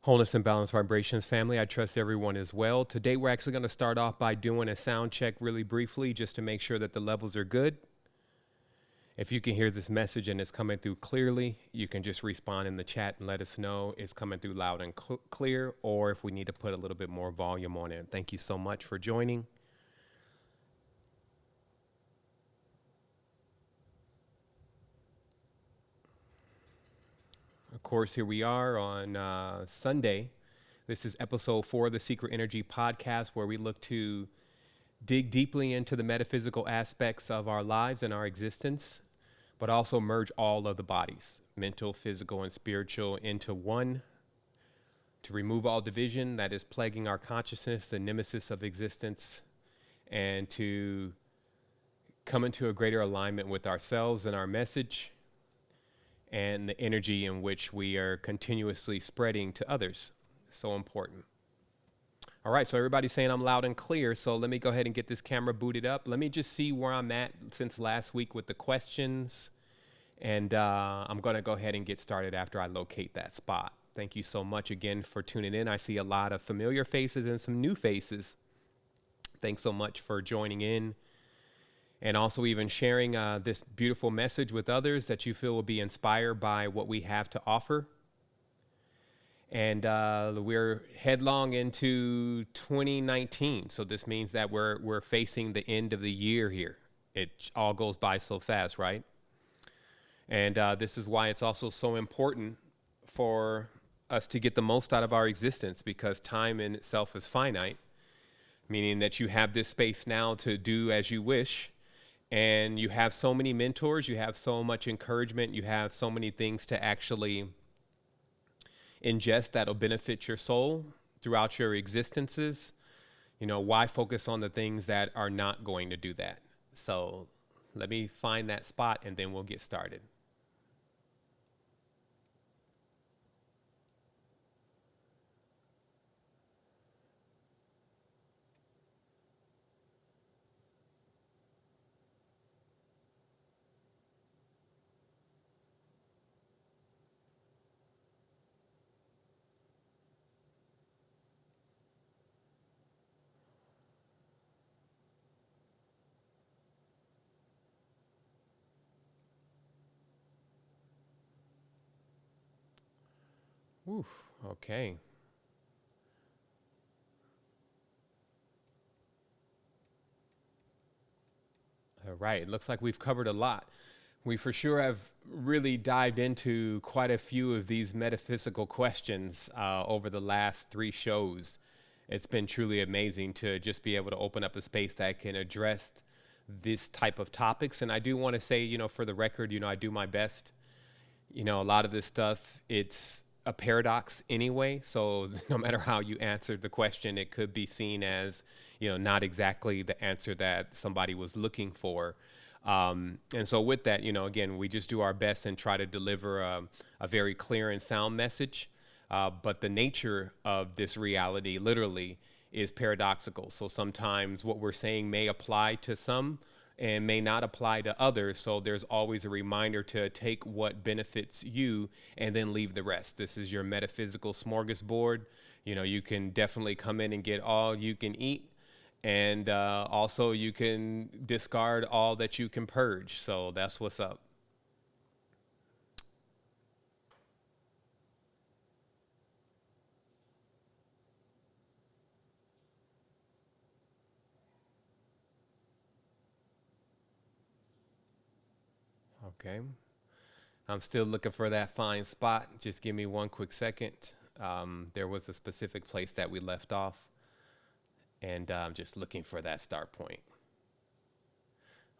Wholeness and Balance Vibrations family. I trust everyone is well. Today we're actually going to start off by doing a sound check really briefly just to make sure that the levels are good. If you can hear this message and it's coming through clearly, you can just respond in the chat and let us know it's coming through loud and clear, or if we need to put a little bit more volume on it. Thank you so much for joining. Of course, here we are on Sunday. This is episode 4 of the Secret Energy podcast, where we look to dig deeply into the metaphysical aspects of our lives and our existence, but also merge all of the bodies, mental, physical, and spiritual, into one, to remove all division that is plaguing our consciousness, the nemesis of existence, and to come into a greater alignment with ourselves and our message and the energy in which we are continuously spreading to others. So important. All right, so everybody's saying I'm loud and clear, so let me go ahead and get this camera booted up. Let me just see where I'm at since last week with the questions, and I'm going to go ahead and get started after I locate that spot. Thank you so much again for tuning in. I see a lot of familiar faces and some new faces. Thanks so much for joining in, and also even sharing this beautiful message with others that you feel will be inspired by what we have to offer. And we're headlong into 2019, so this means that we're facing the end of the year here. It all goes by so fast, right? And this is why it's also so important for us to get the most out of our existence, because time in itself is finite, meaning that you have this space now to do as you wish. And you have so many mentors, you have so much encouragement, you have so many things to actually ingest that'll benefit your soul throughout your existences. You know, why focus on the things that are not going to do that? So let me find that spot and then we'll get started. Oof, okay. All right, it looks like we've covered a lot. We for sure have really dived into quite a few of these metaphysical questions over the last 3 shows. It's been truly amazing to just be able to open up a space that can address this type of topics. And I do want to say, you know, for the record, you know, I do my best. You know, a lot of this stuff, it's a paradox anyway. So no matter how you answer the question, it could be seen as, you know, not exactly the answer that somebody was looking for. And so with that, you know, again, we just do our best and try to deliver a very clear and sound message. But the nature of this reality literally is paradoxical. So sometimes what we're saying may apply to some and may not apply to others. So there's always a reminder to take what benefits you and then leave the rest. This is your metaphysical smorgasbord. You know, you can definitely come in and get all you can eat. And also you can discard all that you can purge. So that's what's up. Okay. I'm still looking for that fine spot. Just give me one quick second. There was a specific place that we left off, and I'm just looking for that start point.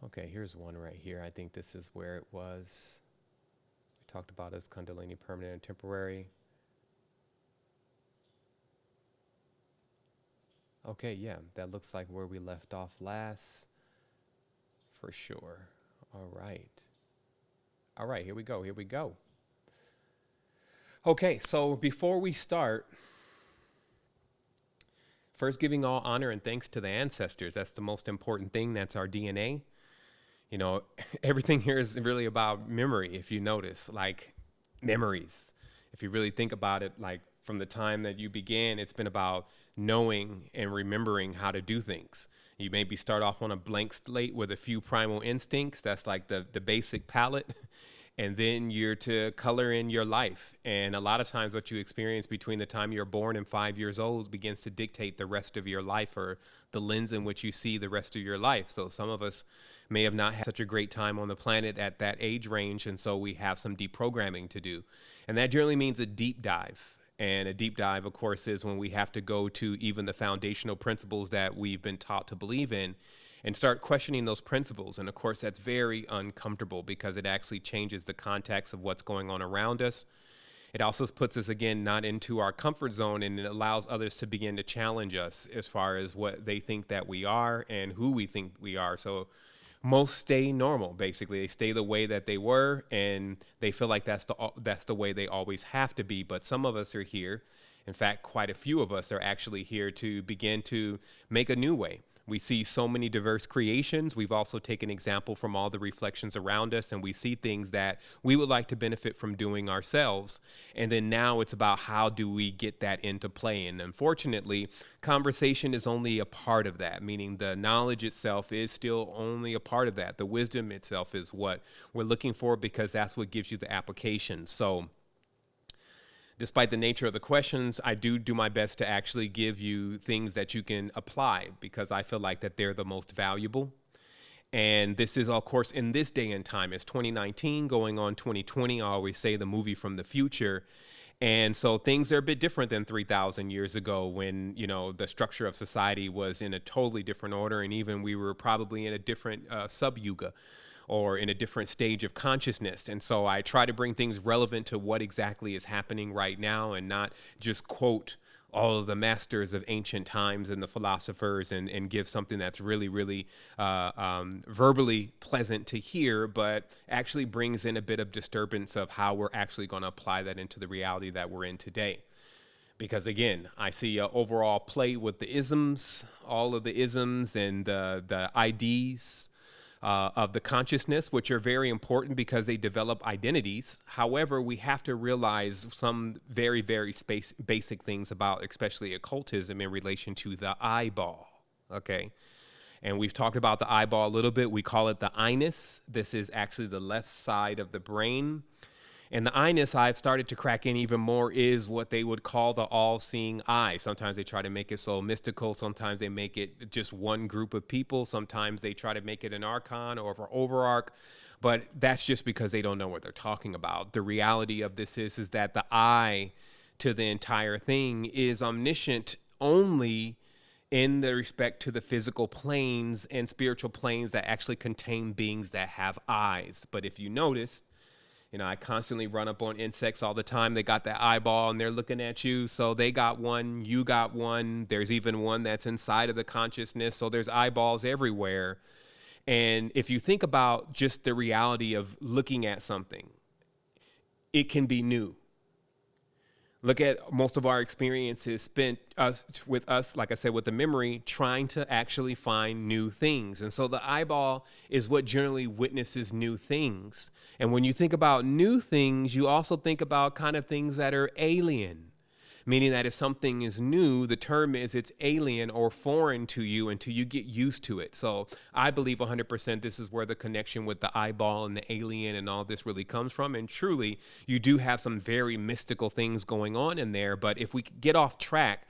Okay, here's one right here. I think this is where it was. We talked about as Kundalini permanent and temporary. Okay, yeah, that looks like where we left off last, for sure. All right. All right, here we go. Here we go. Okay, so before we start, first giving all honor and thanks to the ancestors. That's the most important thing. That's our DNA. You know, everything here is really about memory, if you notice, like memories. If you really think about it, like From the time that you began, it's been about knowing and remembering how to do things. You maybe start off on a blank slate with a few primal instincts. That's like the basic palette. And then you're to color in your life. And a lot of times what you experience between the time you're born and 5 years old begins to dictate the rest of your life, or the lens in which you see the rest of your life. So some of us may have not had such a great time on the planet at that age range. And so we have some deprogramming to do. And that generally means a deep dive. And a deep dive, of course, is when we have to go to even the foundational principles that we've been taught to believe in and start questioning those principles. And of course, that's very uncomfortable because it actually changes the context of what's going on around us. It also puts us, again, not into our comfort zone, and it allows others to begin to challenge us as far as what they think that we are and who we think we are. So most stay normal, basically. They stay the way that they were, and they feel like that's the way they always have to be. But some of us are here. In fact, quite a few of us are actually here to begin to make a new way. We see so many diverse creations. We've also taken example from all the reflections around us, and we see things that we would like to benefit from doing ourselves. And then now it's about how do we get that into play? And unfortunately, conversation is only a part of that, meaning the knowledge itself is still only a part of that. The wisdom itself is what we're looking for, because that's what gives you the application. So despite the nature of the questions, I do my best to actually give you things that you can apply, because I feel like that they're the most valuable. And this is, of course, in this day and time. It's 2019 going on 2020. I always say the movie from the future. And so things are a bit different than 3,000 years ago, when, the structure of society was in a totally different order. And even we were probably in a different sub-yuga, or in a different stage of consciousness. And so I try to bring things relevant to what exactly is happening right now, and not just quote all of the masters of ancient times and the philosophers and give something that's really, really verbally pleasant to hear, but actually brings in a bit of disturbance of how we're actually going to apply that into the reality that we're in today. Because again, I see overall play with the isms, all of the isms and the IDs, of the consciousness, which are very important because they develop identities. However, we have to realize some very, very basic things about especially occultism in relation to the eyeball. Okay. And we've talked about the eyeball a little bit. We call it the iris. This is actually the left side of the brain. And the iris, I've started to crack in even more, is what they would call the all-seeing eye. Sometimes they try to make it so mystical. Sometimes they make it just one group of people. Sometimes they try to make it an archon or an overarch. But that's just because they don't know what they're talking about. The reality of this is that the eye to the entire thing is omniscient only in the respect to the physical planes and spiritual planes that actually contain beings that have eyes. But if you notice, I constantly run up on insects all the time. They got that eyeball and they're looking at you. So they got one, you got one. There's even one that's inside of the consciousness. So there's eyeballs everywhere. And if you think about just the reality of looking at something, it can be new. Look at most of our experiences spent with us, like I said, with the memory, trying to actually find new things. And so the eyeball is what generally witnesses new things. And when you think about new things, you also think about kind of things that are alien, meaning that if something is new, the term is it's alien or foreign to you until you get used to it. So I believe 100% this is where the connection with the eyeball and the alien and all this really comes from. And truly, you do have some very mystical things going on in there. But if we get off track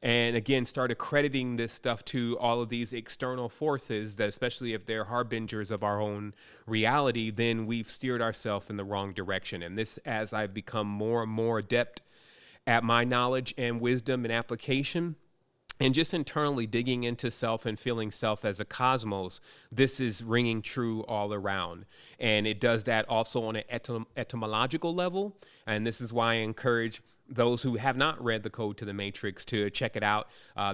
and again start accrediting this stuff to all of these external forces, that especially if they're harbingers of our own reality, then we've steered ourselves in the wrong direction. And this, as I've become more and more adept at my knowledge and wisdom and application, and just internally digging into self and feeling self as a cosmos, this is ringing true all around. And it does that also on an etymological level. And this is why I encourage those who have not read The Code to the Matrix to check it out.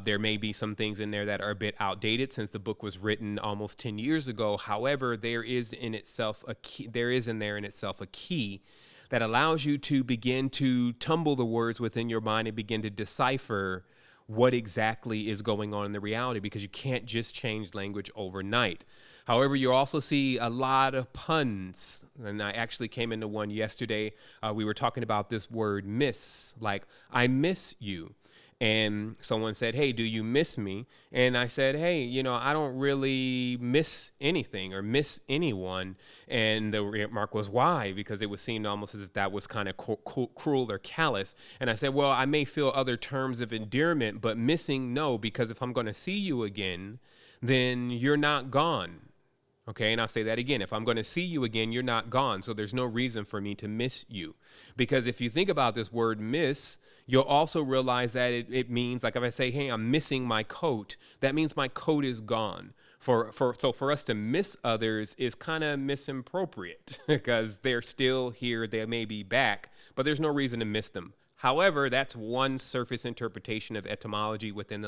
There may be some things in there that are a bit outdated since the book was written almost 10 years ago. However, there is in there in itself a key that allows you to begin to tumble the words within your mind and begin to decipher what exactly is going on in the reality, because you can't just change language overnight. However, you also see a lot of puns. And I actually came into one yesterday. We were talking about this word miss, like, I miss you. And someone said, hey, do you miss me? And I said, hey, I don't really miss anything or miss anyone. And the remark was, why? Because it was seemed almost as if that was kind of cruel or callous. And I said, well, I may feel other terms of endearment, but missing, no, because if I'm going to see you again, then you're not gone. Okay, and I'll say that again. If I'm going to see you again, you're not gone. So there's no reason for me to miss you. Because if you think about this word miss, you'll also realize that it means, like if I say, hey, I'm missing my coat, that means my coat is gone. So for us to miss others is kind of misappropriate because they're still here. They may be back, but there's no reason to miss them. However, that's one surface interpretation of etymology within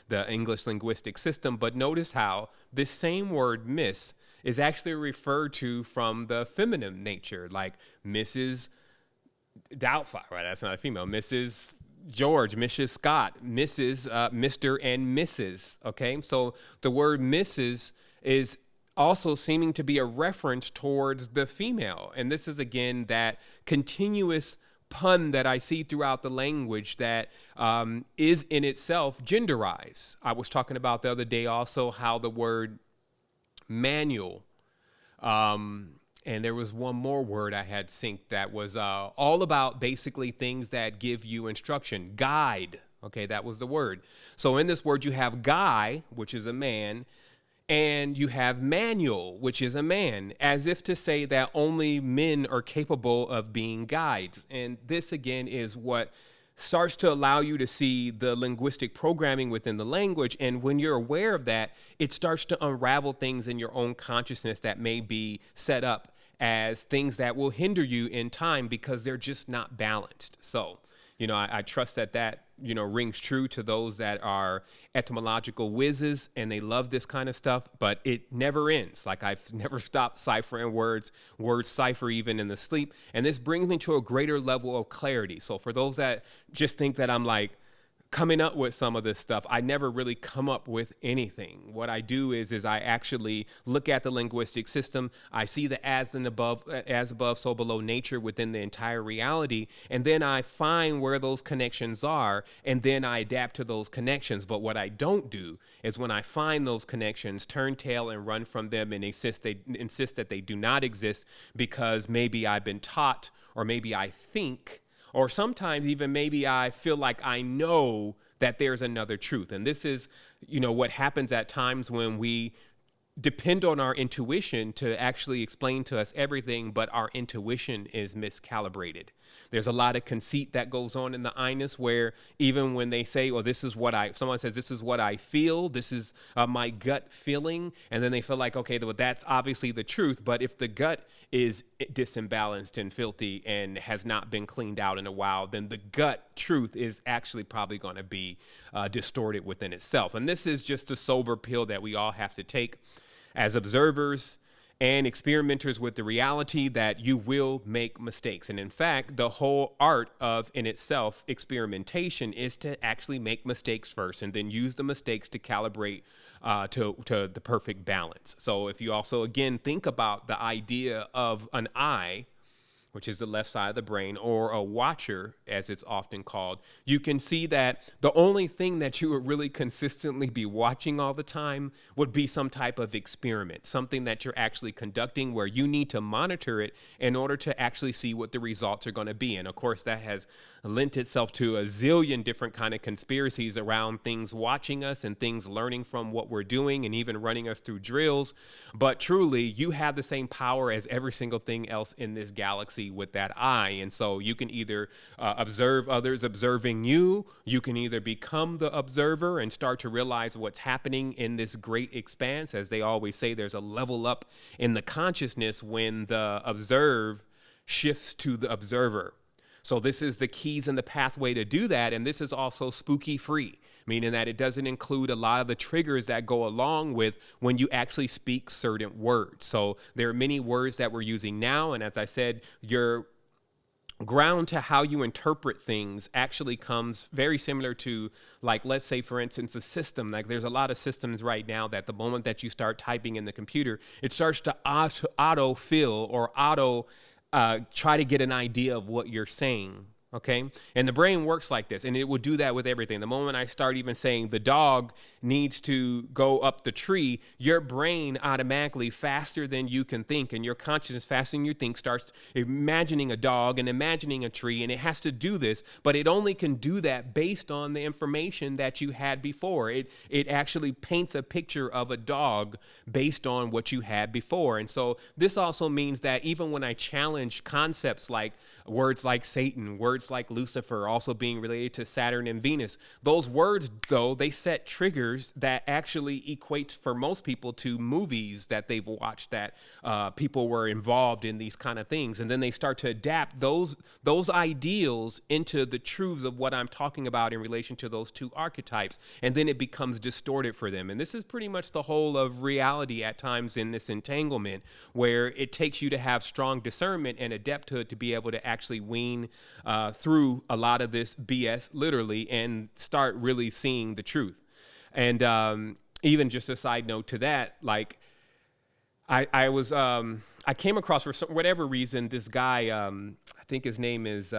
the English linguistic system. But notice how this same word miss is actually referred to from the feminine nature, like Mrs. Doubtfire, right? That's not a female. Mrs. George, Mrs. Scott, Mrs., Mr. and Mrs. Okay, so the word Mrs. is also seeming to be a reference towards the female. And this is, again, that continuous pun that I see throughout the language that is in itself genderized. I was talking about the other day also how the word manual, and there was one more word I had synced that was all about basically things that give you instruction. Guide. Okay, that was the word. So in this word, you have guy, which is a man, and you have manual, which is a man, as if to say that only men are capable of being guides. And this, again, is what starts to allow you to see the linguistic programming within the language. And when you're aware of that, it starts to unravel things in your own consciousness that may be set up as things that will hinder you in time because they're just not balanced. So, I trust that rings true to those that are etymological whizzes and they love this kind of stuff, but it never ends. Like I've never stopped ciphering words cipher even in the sleep. And this brings me to a greater level of clarity. So for those that just think that I'm like coming up with some of this stuff, I never really come up with anything. What I do is I actually look at the linguistic system. I see the as above, so below nature within the entire reality. And then I find where those connections are, and then I adapt to those connections. But what I don't do is when I find those connections, turn tail and run from them and insist that they do not exist because maybe I've been taught, or maybe I think, or sometimes even maybe I feel like I know that there's another truth. And this is, what happens at times when we depend on our intuition to actually explain to us everything, but our intuition is miscalibrated. There's a lot of conceit that goes on in the I-ness where even when they say, well, someone says, this is what I feel, this is my gut feeling, and then they feel like, okay, well, that's obviously the truth. But if the gut is disembalanced and filthy and has not been cleaned out in a while, then the gut truth is actually probably going to be distorted within itself. And this is just a sober pill that we all have to take as observers and experimenters with the reality that you will make mistakes. And in fact, the whole art of, in itself, experimentation is to actually make mistakes first and then use the mistakes to calibrate to the perfect balance. So if you also, again, think about the idea of an eye, which is the left side of the brain, or a watcher, as it's often called, you can see that the only thing that you would really consistently be watching all the time would be some type of experiment, something that you're actually conducting where you need to monitor it in order to actually see what the results are going to be. And of course, that has lent itself to a zillion different kind of conspiracies around things watching us and things learning from what we're doing and even running us through drills. But truly, you have the same power as every single thing else in this galaxy with that eye. And so you can either observe others observing you. You can either become the observer and start to realize what's happening in this great expanse. As they always say, there's a level up in the consciousness when the observe shifts to the observer. So this is the keys and the pathway to do that. And this is also spooky free, meaning that it doesn't include a lot of the triggers that go along with when you actually speak certain words. So there are many words that we're using now. And as I said, your ground to how you interpret things actually comes very similar to, like, let's say, for instance, a system. Like, there's a lot of systems right now that the moment that you start typing in the computer, it starts to auto fill or auto try to get an idea of what you're saying. Okay. And the brain works like this, and it will do that with everything. The moment I start even saying the dog needs to go up the tree, your brain automatically, faster than you can think, and your consciousness faster than you think, starts imagining a dog and imagining a tree. And it has to do this, but it only can do that based on the information that you had before. It actually paints a picture of a dog based on what you had before. And so this also means that even when I challenge concepts like words like Satan, words like Lucifer, also being related to Saturn and Venus, those words, though, they set triggers that actually equate for most people to movies that they've watched that people were involved in these kind of things. And then they start to adapt those ideals into the truths of what I'm talking about in relation to those two archetypes. And then it becomes distorted for them. And this is pretty much the whole of reality at times in this entanglement, where it takes you to have strong discernment and adepthood to be able to actually wean through a lot of this BS, literally, and start really seeing the truth. And even just a side note to that, like, I came across, for whatever reason, this guy, I think his name is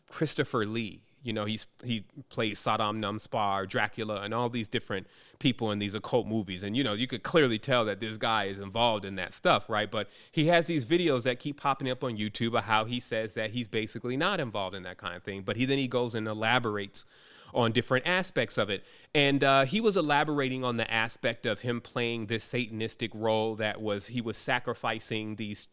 Christopher Lee. You know, he plays Saddam Numspar, Dracula, and all these different people in these occult movies. And, you know, you could clearly tell that this guy is involved in that stuff, right? But he has these videos that keep popping up on YouTube of how he says that he's basically not involved in that kind of thing. But then he goes and elaborates on different aspects of it. And he was elaborating on the aspect of him playing this Satanistic role that he was sacrificing these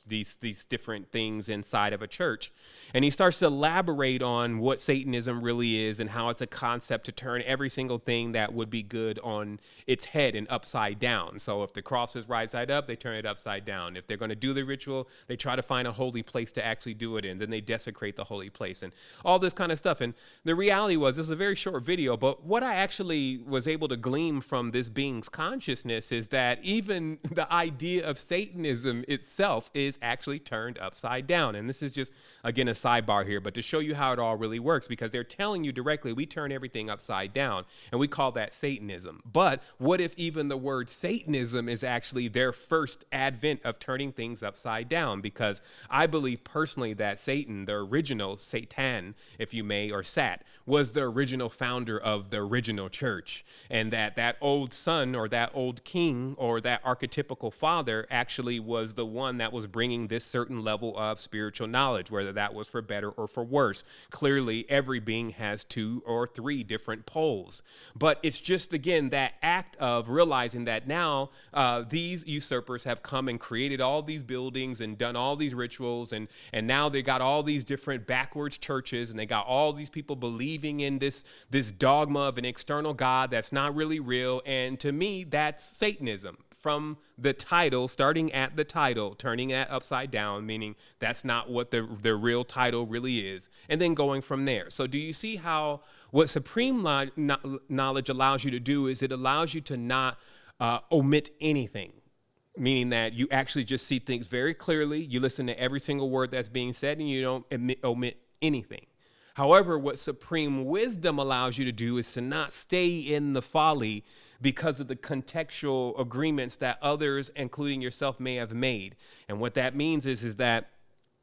different things inside of a church. And he starts to elaborate on what Satanism really is and how it's a concept to turn every single thing that would be good on its head and upside down. So if the cross is right side up, they turn it upside down. If they're going to do the ritual, they try to find a holy place to actually do it in. Then they desecrate the holy place and all this kind of stuff. And the reality was, this is a very short video, but what I actually was able to glean from this being's consciousness is that even the idea of Satanism itself is actually turned upside down. And this is just, again, a sidebar here, but to show you how it all really works, because they're telling you directly, we turn everything upside down, and we call that Satanism. But what if even the word Satanism is actually their first advent of turning things upside down? Because I believe personally that Satan, the original Satan, if you may, or Sat, was the original founder of the original church, and that old son or that old king or that archetypical father actually was the one that was bringing this certain level of spiritual knowledge, whether that was for better or for worse. Clearly, every being has 2 or 3 different poles, but it's just, again, that act of realizing that now these usurpers have come and created all these buildings and done all these rituals, and now they got all these different backwards churches, and they got all these people believing in this dogma of an external God that's not really real. And to me, that's Satanism. From the title, starting at the title, turning that upside down, meaning that's not what the real title really is, and then going from there. So do you see how what supreme knowledge allows you to do is it allows you to not omit anything, meaning that you actually just see things very clearly. You listen to every single word that's being said, and you don't omit anything. However, what supreme wisdom allows you to do is to not stay in the folly because of the contextual agreements that others, including yourself, may have made. And what that means is that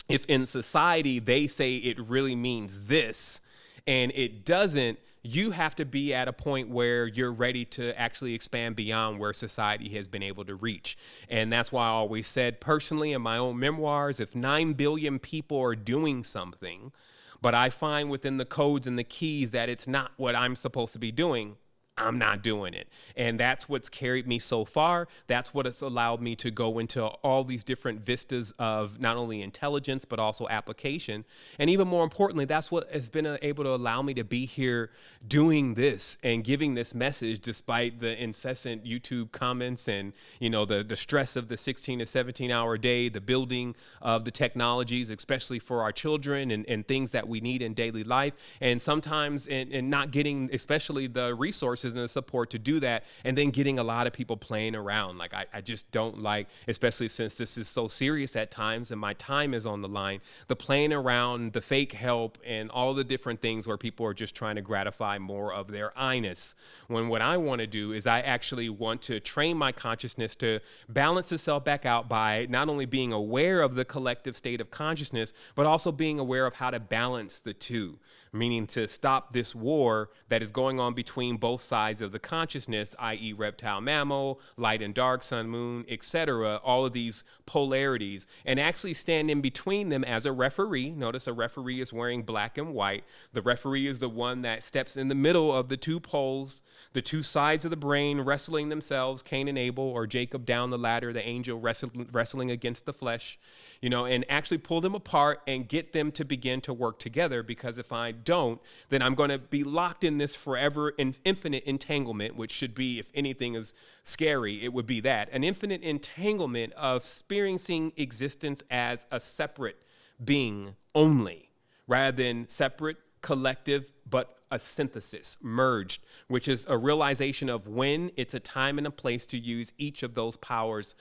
if in society they say it really means this and it doesn't, you have to be at a point where you're ready to actually expand beyond where society has been able to reach. And that's why I always said, personally, in my own memoirs, if 9 billion people are doing something, but I find within the codes and the keys that it's not what I'm supposed to be doing, I'm not doing it. And that's what's carried me so far. That's what has allowed me to go into all these different vistas of not only intelligence, but also application. And even more importantly, that's what has been able to allow me to be here doing this and giving this message despite the incessant YouTube comments and, you know, the stress of the 16 to 17 hour day, the building of the technologies, especially for our children and things that we need in daily life. And sometimes in not getting, especially the resources resources and the support to do that, and then getting a lot of people playing around. Like, I just don't like, especially since this is so serious at times and my time is on the line, the playing around, the fake help, and all the different things where people are just trying to gratify more of their I-ness. When what I want to do is I actually want to train my consciousness to balance itself back out by not only being aware of the collective state of consciousness, but also being aware of how to balance the two, meaning to stop this war that is going on between both sides of the consciousness, i.e. reptile, mammal, light and dark, sun, moon, etc., all of these polarities, and actually stand in between them as a referee. Notice a referee is wearing black and white. The referee is the one that steps in the middle of the two poles, the two sides of the brain wrestling themselves, Cain and Abel, or Jacob down the ladder, the angel wrestling against the flesh, and actually pull them apart and get them to begin to work together. Because if I don't, then I'm going to be locked in this forever and infinite entanglement, which should be, if anything is scary, it would be that. An infinite entanglement of experiencing existence as a separate being only, rather than separate, collective, but a synthesis, merged, which is a realization of when it's a time and a place to use each of those powers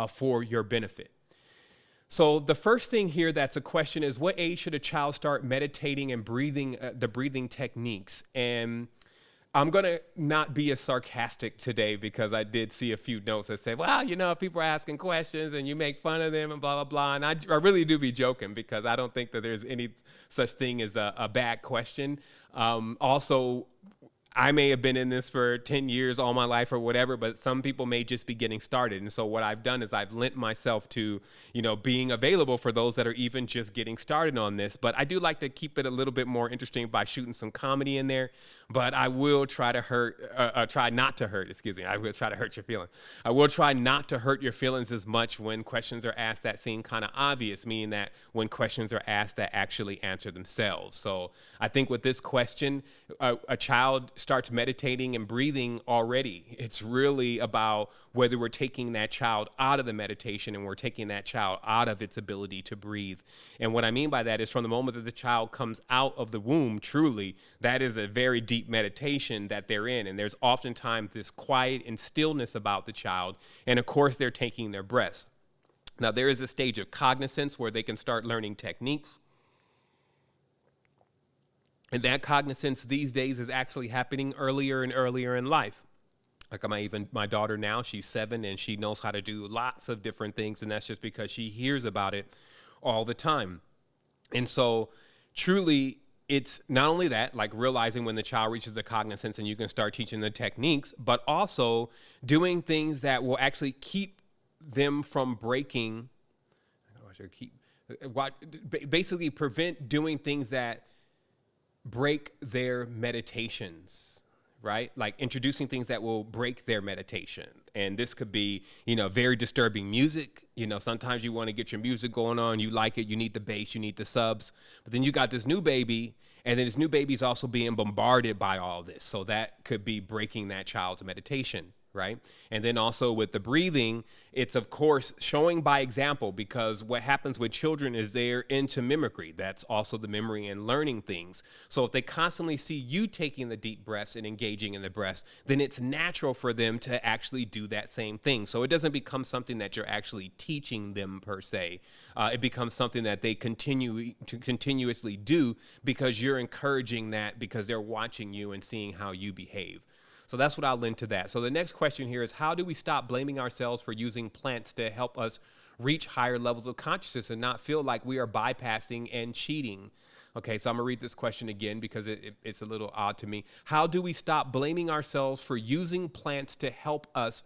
for your benefit. So the first thing here that's a question is, what age should a child start meditating and breathing, the breathing techniques? And I'm going to not be as sarcastic today, because I did see a few notes that say, well, if people are asking questions and you make fun of them and blah, blah, blah. And I really do be joking, because I don't think that there's any such thing as a bad question. Also, I may have been in this for 10 years, all my life or whatever, but some people may just be getting started. And so what I've done is I've lent myself to, being available for those that are even just getting started on this. But I do like to keep it a little bit more interesting by shooting some comedy in there. But I will try to try not to hurt your feelings. I will try not to hurt your feelings as much when questions are asked that seem kind of obvious, meaning that when questions are asked that actually answer themselves. So I think with this question, a child starts meditating and breathing already. It's really about whether we're taking that child out of the meditation and we're taking that child out of its ability to breathe. And what I mean by that is, from the moment that the child comes out of the womb, truly, that is a very deep meditation that they're in. And there's oftentimes this quiet and stillness about the child. And of course, they're taking their breaths. Now, there is a stage of cognizance where they can start learning techniques. And that cognizance these days is actually happening earlier and earlier in life. Like my daughter now, she's 7, and she knows how to do lots of different things. And that's just because she hears about it all the time. And so truly, it's not only that, like realizing when the child reaches the cognizance and you can start teaching the techniques, but also doing things that will actually keep them from breaking. Basically prevent doing things that break their meditations. Right? Like introducing things that will break their meditation. And this could be, very disturbing music. Sometimes you want to get your music going on. You like it. You need the bass. You need the subs. But then you got this new baby. And then this new baby's also being bombarded by all this. So that could be breaking that child's meditation. Right? And then also with the breathing, it's of course showing by example, because what happens with children is they're into mimicry. That's also the memory and learning things. So if they constantly see you taking the deep breaths and engaging in the breaths, then it's natural for them to actually do that same thing. So it doesn't become something that you're actually teaching them per se. It becomes something that they continuously do, because you're encouraging that, because they're watching you and seeing how you behave. So that's what I'll lend to that. So the next question here is, how do we stop blaming ourselves for using plants to help us reach higher levels of consciousness and not feel like we are bypassing and cheating? Okay, so I'm gonna read this question again, because it's a little odd to me. How do we stop blaming ourselves for using plants to help us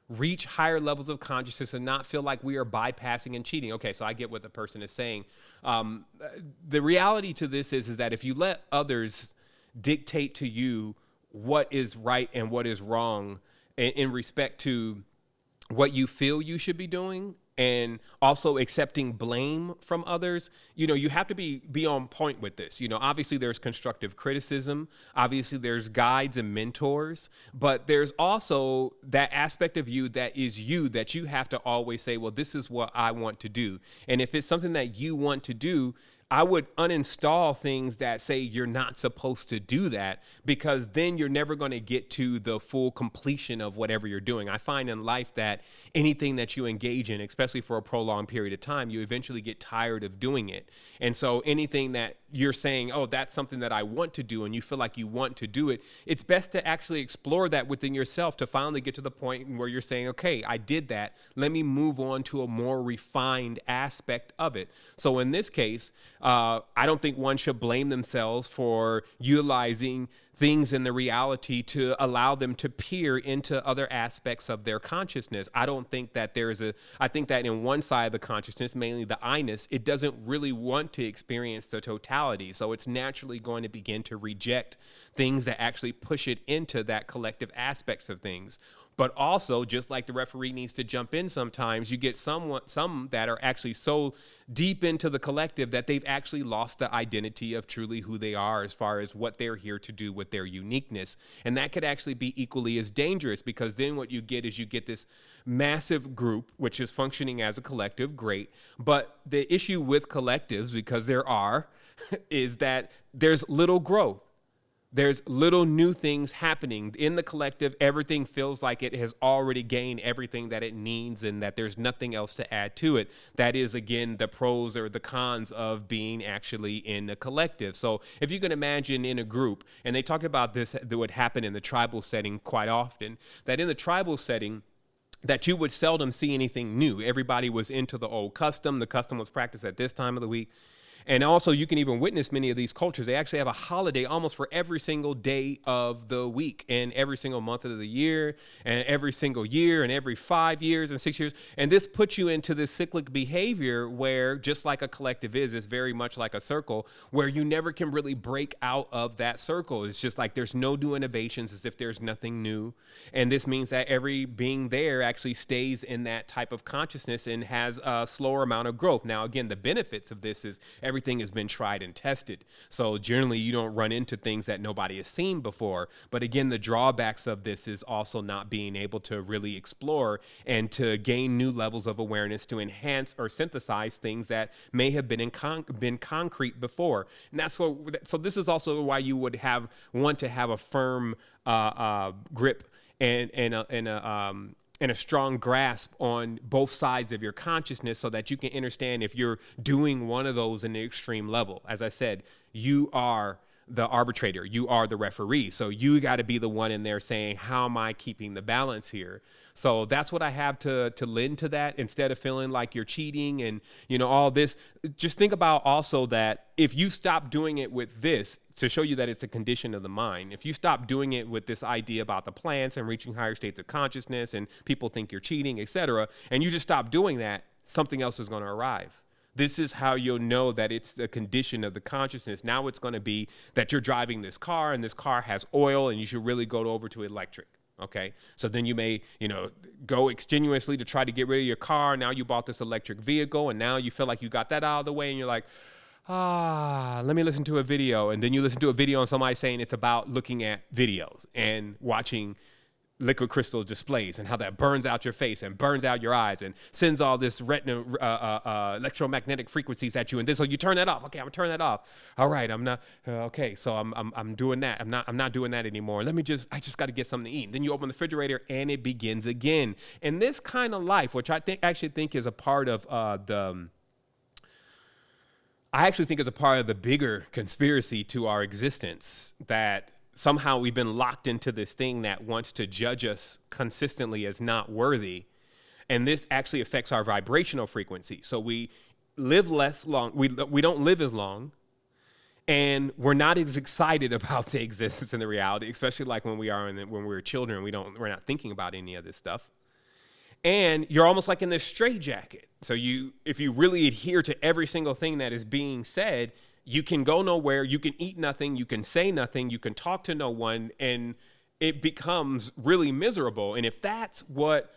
reach higher levels of consciousness and not feel like we are bypassing and cheating? Okay, so I get what the person is saying. The reality to this is that if you let others dictate to you what is right and what is wrong in respect to what you feel you should be doing, and also accepting blame from others, you have to be on point with this. Obviously there's constructive criticism. Obviously there's guides and mentors, but there's also that aspect of you that is you, that you have to always say, well, this is what I want to do. And if it's something that you want to do, I would uninstall things that say you're not supposed to do that, because then you're never going to get to the full completion of whatever you're doing. I find in life that anything that you engage in, especially for a prolonged period of time, you eventually get tired of doing it. And so anything that you're saying, oh, that's something that I want to do, and you feel like you want to do it, it's best to actually explore that within yourself to finally get to the point where you're saying, okay, I did that. Let me move on to a more refined aspect of it. So in this case, I don't think one should blame themselves for utilizing things in the reality to allow them to peer into other aspects of their consciousness. I don't think that I think that in one side of the consciousness, mainly the I-ness, it doesn't really want to experience the totality. So it's naturally going to begin to reject things that actually push it into that collective aspects of things. But also, just like the referee needs to jump in sometimes, you get some that are actually so deep into the collective that they've actually lost the identity of truly who they are as far as what they're here to do with their uniqueness. And that could actually be equally as dangerous, because then what you get is you get this massive group, which is functioning as a collective, great. But the issue with collectives, because there are, is that there's little growth. There's little new things happening in the collective. Everything feels like it has already gained everything that it needs, and that there's nothing else to add to it. That is, again, the pros or the cons of being actually in a collective. So if you can imagine in a group, and they talk about this, that would happen in the tribal setting quite often, that in the tribal setting, that you would seldom see anything new. Everybody was into the old custom. The custom was practiced at this time of the week. And also, you can even witness many of these cultures. They actually have a holiday almost for every single day of the week, and every single month of the year, and every single year, and every 5 years and 6 years. And this puts you into this cyclic behavior where, just like a collective is, it's very much like a circle where you never can really break out of that circle. It's just like there's no new innovations, as if there's nothing new. And this means that every being there actually stays in that type of consciousness and has a slower amount of growth. Now, again, the benefits of this is everything has been tried and tested. So generally you don't run into things that nobody has seen before. But again, the drawbacks of this is also not being able to really explore and to gain new levels of awareness to enhance or synthesize things that may have been been concrete before. And that's what, so this is also why you would want to have a firm grip and a strong grasp on both sides of your consciousness, so that you can understand if you're doing one of those in the extreme level. As I said, you are the arbitrator, you are the referee. So you got to be the one in there saying, how am I keeping the balance here? So that's what I have to lend to that, instead of feeling like you're cheating and, all this. Just think about also that if you stop doing it with this, to show you that it's a condition of the mind, if you stop doing it with this idea about the plants and reaching higher states of consciousness and people think you're cheating, etc., and you just stop doing that, something else is going to arrive. This is how you'll know that it's the condition of the consciousness. Now it's going to be that you're driving this car and this car has oil and you should really go over to electric. Okay. So then you may, go extenuously to try to get rid of your car. Now you bought this electric vehicle and now you feel like you got that out of the way and you're like, let me listen to a video. And then you listen to a video on somebody saying it's about looking at videos and watching liquid crystal displays and how that burns out your face and burns out your eyes and sends all this retina electromagnetic frequencies at you. And then so you turn that off. Okay, I'm gonna turn that off. All right, I'm not okay. So I'm doing that. I'm not doing that anymore. I just got to get something to eat. And then you open the refrigerator and it begins again. And this kind of life, which I actually think is a part of the bigger conspiracy to our existence, that somehow we've been locked into this thing that wants to judge us consistently as not worthy. And this actually affects our vibrational frequency. So we live less long. We don't live as long. And we're not as excited about the existence and the reality, especially like when we're children, we're not thinking about any of this stuff. And you're almost like in this straitjacket. So if you really adhere to every single thing that is being said, you can go nowhere, you can eat nothing, you can say nothing, you can talk to no one, and it becomes really miserable. And if that's what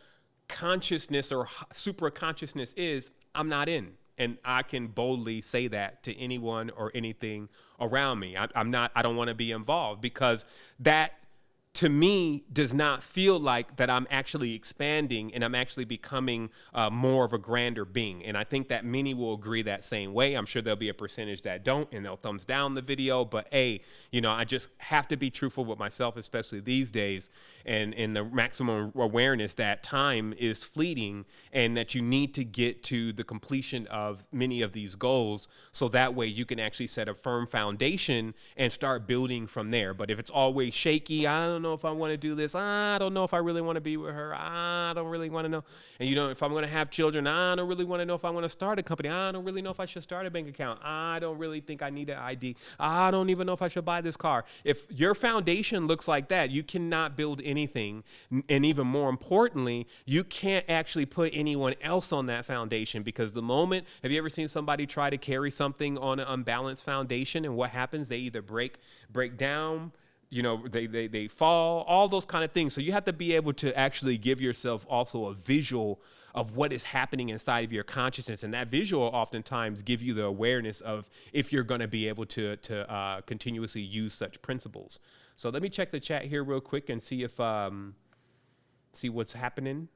consciousness or supraconsciousness is, I'm not in. And I can boldly say that to anyone or anything around me. I don't want to be involved, because that to me, does not feel like that I'm actually expanding and I'm actually becoming more of a grander being. And I think that many will agree that same way. I'm sure there'll be a percentage that don't, and they'll thumbs down the video. But hey, I just have to be truthful with myself, especially these days, and in the maximum awareness that time is fleeting and that you need to get to the completion of many of these goals. So that way you can actually set a firm foundation and start building from there. But if it's always shaky, I don't know if I want to do this. I don't know if I really want to be with her. I don't really want to know. And if I'm going to have children, I don't really want to know if I want to start a company. I don't really know if I should start a bank account. I don't really think I need an ID. I don't even know if I should buy this car. If your foundation looks like that, you cannot build anything. And even more importantly, you can't actually put anyone else on that foundation, because the moment, have you ever seen somebody try to carry something on an unbalanced foundation, and what happens? They either break down, they fall, all those kind of things. So you have to be able to actually give yourself also a visual of what is happening inside of your consciousness. And that visual oftentimes give you the awareness of if you're going to be able to continuously use such principles. So let me check the chat here real quick and see if, see what's happening.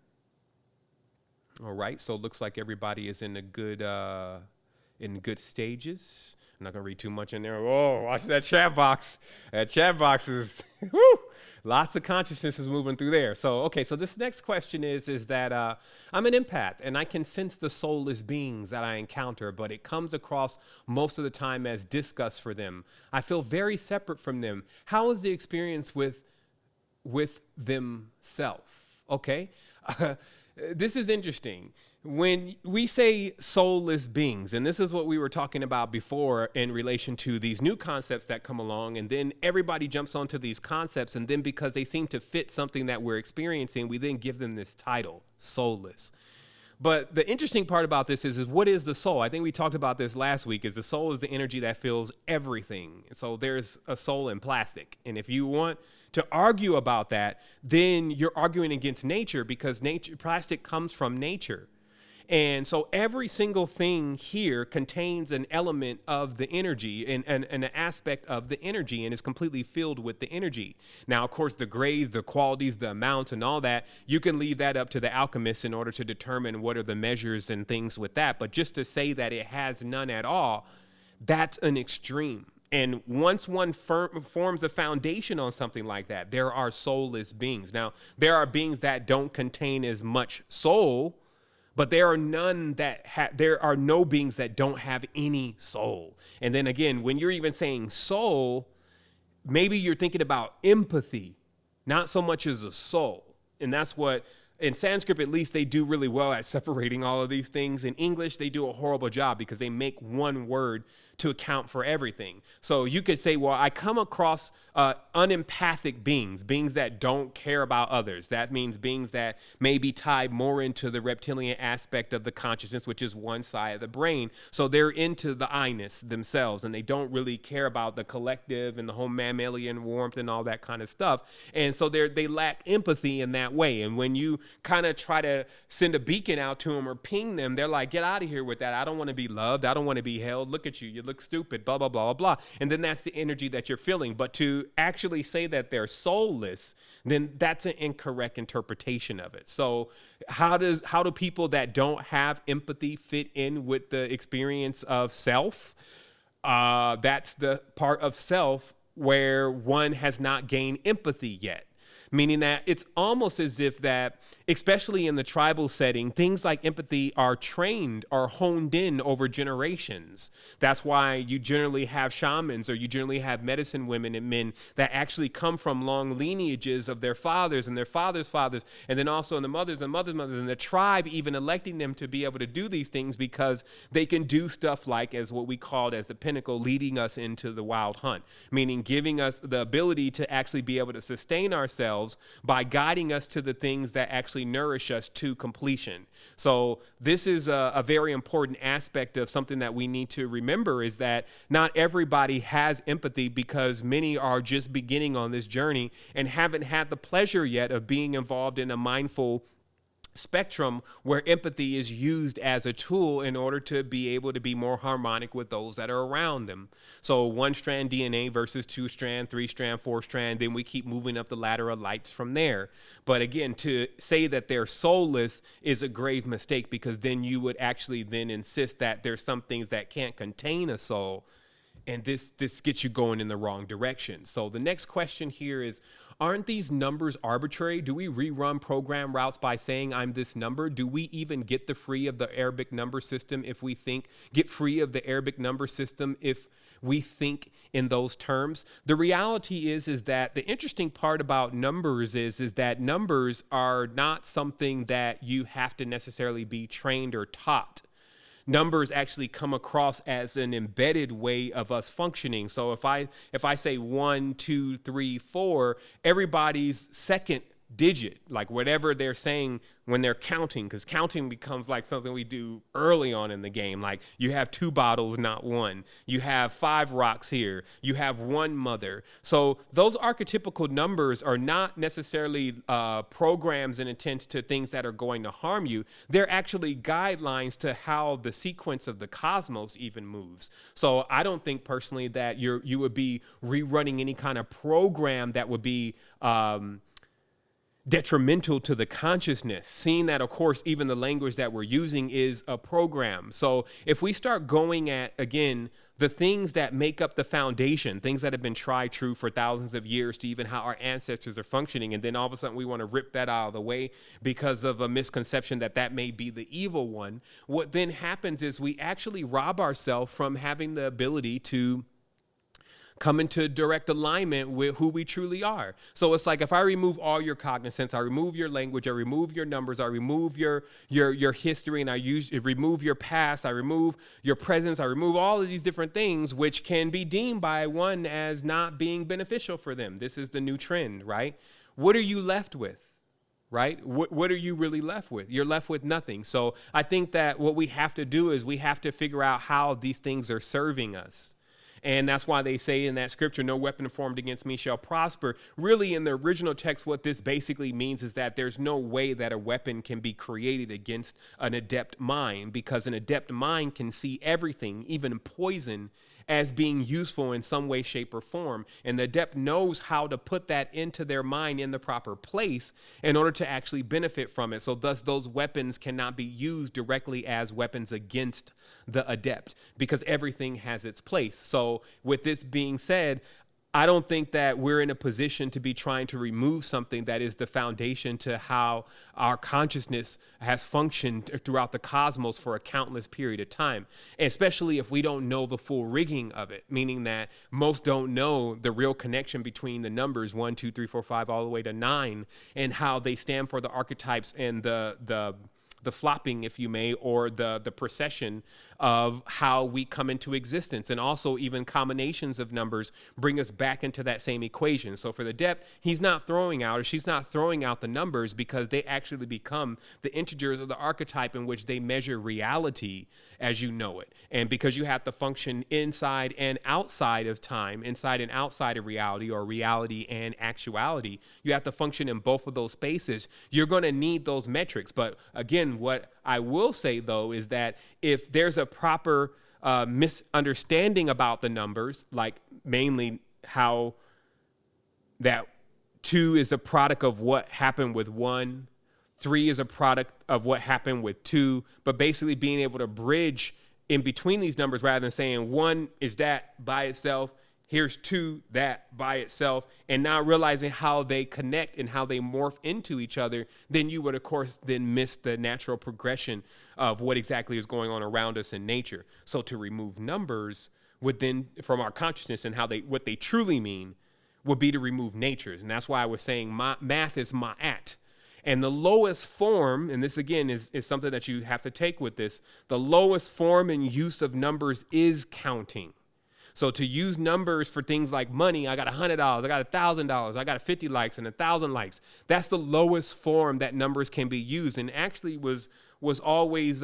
All right. So it looks like everybody is in good stages. I'm not going to read too much in there. Whoa, watch that chat box. That chat box is, whoo, lots of consciousness is moving through there. So, okay, so this next question is that I'm an empath, and I can sense the soulless beings that I encounter, but it comes across most of the time as disgust for them. I feel very separate from them. How is the experience with themselves? Okay, this is interesting. When we say soulless beings, and this is what we were talking about before in relation to these new concepts that come along, and then everybody jumps onto these concepts, and then because they seem to fit something that we're experiencing, we then give them this title, soulless. But the interesting part about this is what is the soul? I think we talked about this last week, is the soul is the energy that fills everything. So there's a soul in plastic. And if you want to argue about that, then you're arguing against nature, because plastic comes from nature. And so every single thing here contains an element of the energy and an aspect of the energy, and is completely filled with the energy. Now, of course, the grades, the qualities, the amounts and all that, you can leave that up to the alchemists in order to determine what are the measures and things with that. But just to say that it has none at all, that's an extreme. And once one forms a foundation on something like that, there are soulless beings. Now, there are beings that don't contain as much soul, but there are no beings that don't have any soul. And then again, when you're even saying soul, maybe you're thinking about empathy, not so much as a soul. And that's what, in Sanskrit at least, they do really well at separating all of these things. In English, they do a horrible job because they make one word to account for everything. So you could say, well, I come across unempathic beings that don't care about others. That means beings that may be tied more into the reptilian aspect of the consciousness, which is one side of the brain. So they're into the I-ness themselves, and they don't really care about the collective and the whole mammalian warmth and all that kind of stuff. And so they lack empathy in that way. And when you kind of try to send a beacon out to them or ping them, they're like, get out of here with that. I don't want to be loved. I don't want to be held. Look at you. You look stupid, blah, blah, blah, blah, blah. And then that's the energy that you're feeling. But to actually say that they're soulless, then that's an incorrect interpretation of it. So how do people that don't have empathy fit in with the experience of self? That's the part of self where one has not gained empathy yet. Meaning that it's almost as if that, especially in the tribal setting, things like empathy are trained or honed in over generations. That's why you generally have shamans, or you generally have medicine women and men that actually come from long lineages of their fathers and their fathers' fathers, and then also in the mothers and mothers' mothers, and the tribe even electing them to be able to do these things because they can do stuff like, as what we called as the pinnacle, leading us into the wild hunt, meaning giving us the ability to actually be able to sustain ourselves by guiding us to the things that actually nourish us to completion. So this is a very important aspect of something that we need to remember, is that not everybody has empathy, because many are just beginning on this journey and haven't had the pleasure yet of being involved in a mindful spectrum where empathy is used as a tool in order to be able to be more harmonic with those that are around them. So one strand DNA versus two strand, three strand, four strand, then we keep moving up the ladder of lights from there. But again, to say that they're soulless is a grave mistake, because then you would actually then insist that there's some things that can't contain a soul. And this gets you going in the wrong direction. So the next question here is, aren't these numbers arbitrary? Do we rerun program routes by saying I'm this number? Do we even get the free of the Arabic number system if we get free of the Arabic number system if we think in those terms? The reality is that the interesting part about numbers is that numbers are not something that you have to necessarily be trained or taught. Numbers actually come across as an embedded way of us functioning. So if I say 1, 2, 3, 4, everybody's second digit, like whatever they're saying when they're counting, because counting becomes like something we do early on in the game. Like you have 2 bottles, not 1. You have 5 rocks here. You have 1 mother. So those archetypical numbers are not necessarily programs and intents to things that are going to harm you. They're actually guidelines to how the sequence of the cosmos even moves. So I don't think personally that you would be rerunning any kind of program that would be detrimental to the consciousness, seeing that, of course, even the language that we're using is a program. So if we start going at, again, the things that make up the foundation, things that have been tried true for thousands of years to even how our ancestors are functioning, and then all of a sudden we want to rip that out of the way because of a misconception that may be the evil one, what then happens is we actually rob ourselves from having the ability to come into direct alignment with who we truly are. So it's like, if I remove all your cognizance, I remove your language, I remove your numbers, I remove your history, and I remove your past, I remove your presence, I remove all of these different things, which can be deemed by one as not being beneficial for them. This is the new trend, right? What are you left with? Right? What are you really left with? You're left with nothing. So I think that what we have to do is we have to figure out how these things are serving us. And that's why they say in that scripture, no weapon formed against me shall prosper. Really, in the original text, what this basically means is that there's no way that a weapon can be created against an adept mind, because an adept mind can see everything, even poison, as being useful in some way, shape, or form. And the adept knows how to put that into their mind in the proper place in order to actually benefit from it. So thus, those weapons cannot be used directly as weapons against the adept, because everything has its place. So with this being said, I don't think that we're in a position to be trying to remove something that is the foundation to how our consciousness has functioned throughout the cosmos for a countless period of time, and especially if we don't know the full rigging of it, meaning that most don't know the real connection between the numbers 1, 2, 3, 4, 5, all the way to 9, and how they stand for the archetypes and the flopping, if you may, or the procession of how we come into existence. And also even combinations of numbers bring us back into that same equation. So for the adept, he's not throwing out, or she's not throwing out the numbers, because they actually become the integers of the archetype in which they measure reality as you know it. And because you have to function inside and outside of time, inside and outside of reality, or reality and actuality, you have to function in both of those spaces. You're going to need those metrics. But again, what I will say, though, is that if there's a proper misunderstanding about the numbers, like mainly how that 2 is a product of what happened with 1, 3 is a product of what happened with 2, but basically being able to bridge in between these numbers rather than saying 1 is that by itself, here's 2, that by itself, and now realizing how they connect and how they morph into each other, then you would, of course, then miss the natural progression of what exactly is going on around us in nature. So to remove numbers would then, from our consciousness and what they truly mean, would be to remove natures. And that's why I was saying math is ma'at. And the lowest form, and this again is something that you have to take with this, the lowest form and use of numbers is counting. So to use numbers for things like money, I got $100, I got $1,000, I got 50 likes and 1,000 likes. That's the lowest form that numbers can be used, and actually was always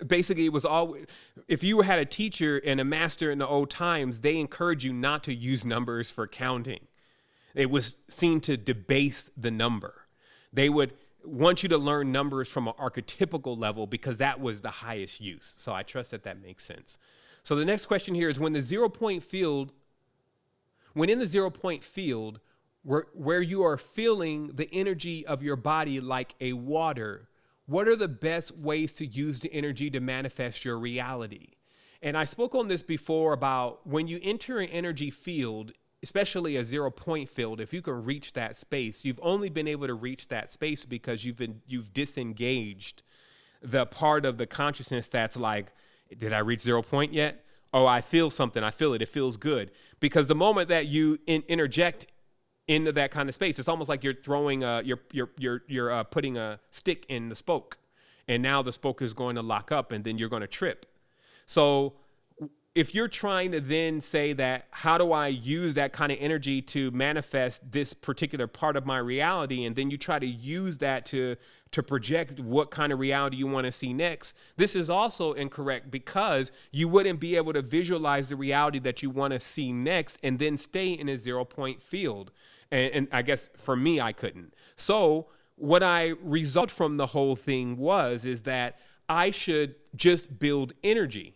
basically it was always, if you had a teacher and a master in the old times, they encourage you not to use numbers for counting. It was seen to debase the number. They would want you to learn numbers from an archetypical level because that was the highest use. So I trust that that makes sense. So the next question here is when in the 0 point field, where you are feeling the energy of your body like a water, what are the best ways to use the energy to manifest your reality? And I spoke on this before about when you enter an energy field, especially a 0 point field, if you can reach that space, you've only been able to reach that space because you've disengaged the part of the consciousness that's like, did I reach 0 point yet? Oh, I feel something. I feel it. It feels good. Because the moment that you interject into that kind of space, it's almost like you're throwing you're putting a stick in the spoke, and now the spoke is going to lock up, and then you're going to trip. So if you're trying to then say that, how do I use that kind of energy to manifest this particular part of my reality? And then you try to use that to project what kind of reality you want to see next. This is also incorrect because you wouldn't be able to visualize the reality that you want to see next and then stay in a 0 point field. And I guess for me, I couldn't. So what I resolved from the whole thing is that I should just build energy.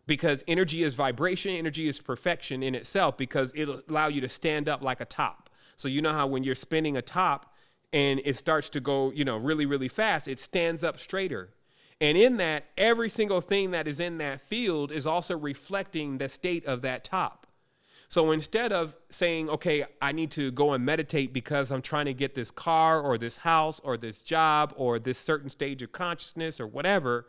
Because energy is vibration, energy is perfection in itself, because it'll allow you to stand up like a top. So you know how when you're spinning a top and it starts to go, really, really fast, it stands up straighter. And in that, every single thing that is in that field is also reflecting the state of that top. So instead of saying, okay, I need to go and meditate because I'm trying to get this car or this house or this job or this certain stage of consciousness or whatever,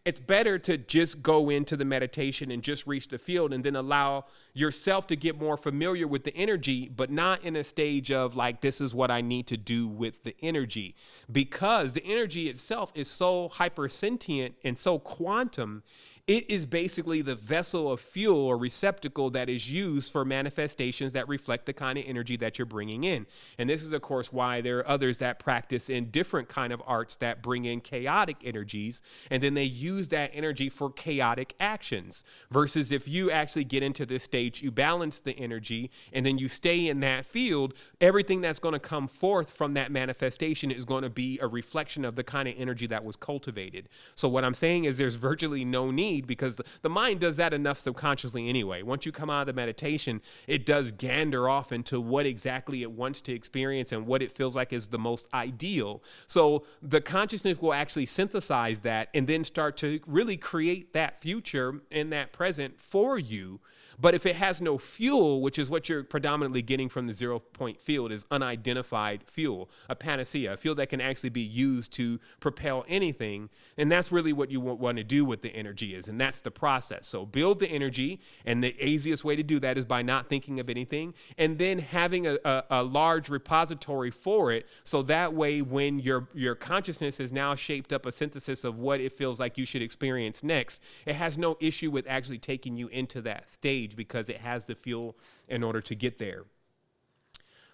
it's better to just go into the meditation and just reach the field and then allow yourself to get more familiar with the energy, but not in a stage of like, this is what I need to do with the energy, because the energy itself is so hypersentient and so quantum. It is basically the vessel of fuel or receptacle that is used for manifestations that reflect the kind of energy that you're bringing in. And this is, of course, why there are others that practice in different kind of arts that bring in chaotic energies, and then they use that energy for chaotic actions. Versus if you actually get into this stage, you balance the energy, and then you stay in that field, everything that's going to come forth from that manifestation is going to be a reflection of the kind of energy that was cultivated. So what I'm saying is there's virtually no need, because the mind does that enough subconsciously anyway. Once you come out of the meditation, it does gander off into what exactly it wants to experience and what it feels like is the most ideal. So the consciousness will actually synthesize that and then start to really create that future and that present for you. But if it has no fuel, which is what you're predominantly getting from the 0 point field, is unidentified fuel, a panacea, a fuel that can actually be used to propel anything. And that's really what you want to do with the energy is. And that's the process. So build the energy. And the easiest way to do that is by not thinking of anything and then having a large repository for it. So that way, when your consciousness has now shaped up a synthesis of what it feels like you should experience next, it has no issue with actually taking you into that stage, because it has the fuel in order to get there.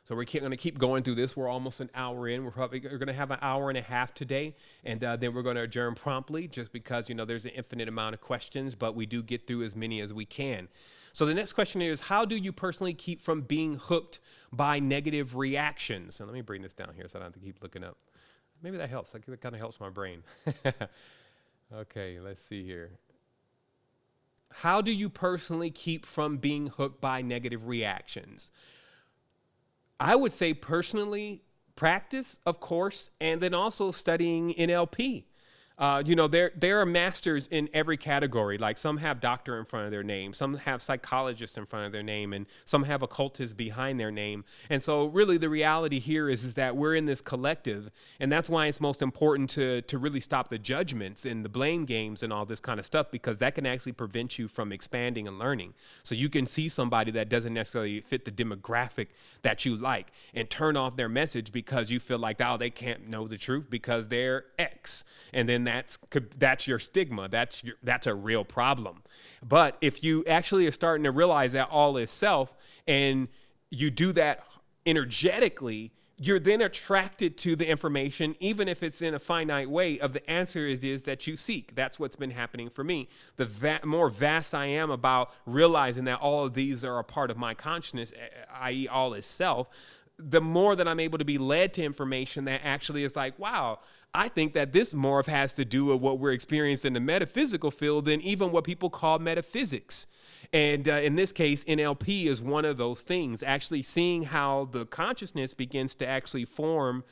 So we're going to keep going through this. We're almost an hour in. We're going to have an hour and a half today, and then we're going to adjourn promptly, just because there's an infinite amount of questions, but we do get through as many as we can. So the next question is, how do you personally keep from being hooked by negative reactions? And let me bring this down here so I don't have to keep looking up. Maybe that helps. That kind of helps my brain. Okay, let's see here. How do you personally keep from being hooked by negative reactions? I would say personally, practice, of course, and then also studying NLP. There are masters in every category. Like some have doctor in front of their name, some have psychologists in front of their name, and some have occultists behind their name. And so really the reality here is that we're in this collective, and that's why it's most important to really stop the judgments and the blame games and all this kind of stuff, because that can actually prevent you from expanding and learning. So you can see somebody that doesn't necessarily fit the demographic that you like and turn off their message because you feel like, oh, they can't know the truth because they're X. And then that's your stigma. That's a real problem. But if you actually are starting to realize that all is self, and you do that energetically, you're then attracted to the information, even if it's in a finite way, of the answer it is that you seek. That's what's been happening for me. The more vast I am about realizing that all of these are a part of my consciousness, i.e. all is self, the more that I'm able to be led to information that actually is like, wow, I think that this more has to do with what we're experiencing in the metaphysical field than even what people call metaphysics. And in this case, NLP is one of those things, actually seeing how the consciousness begins to actually form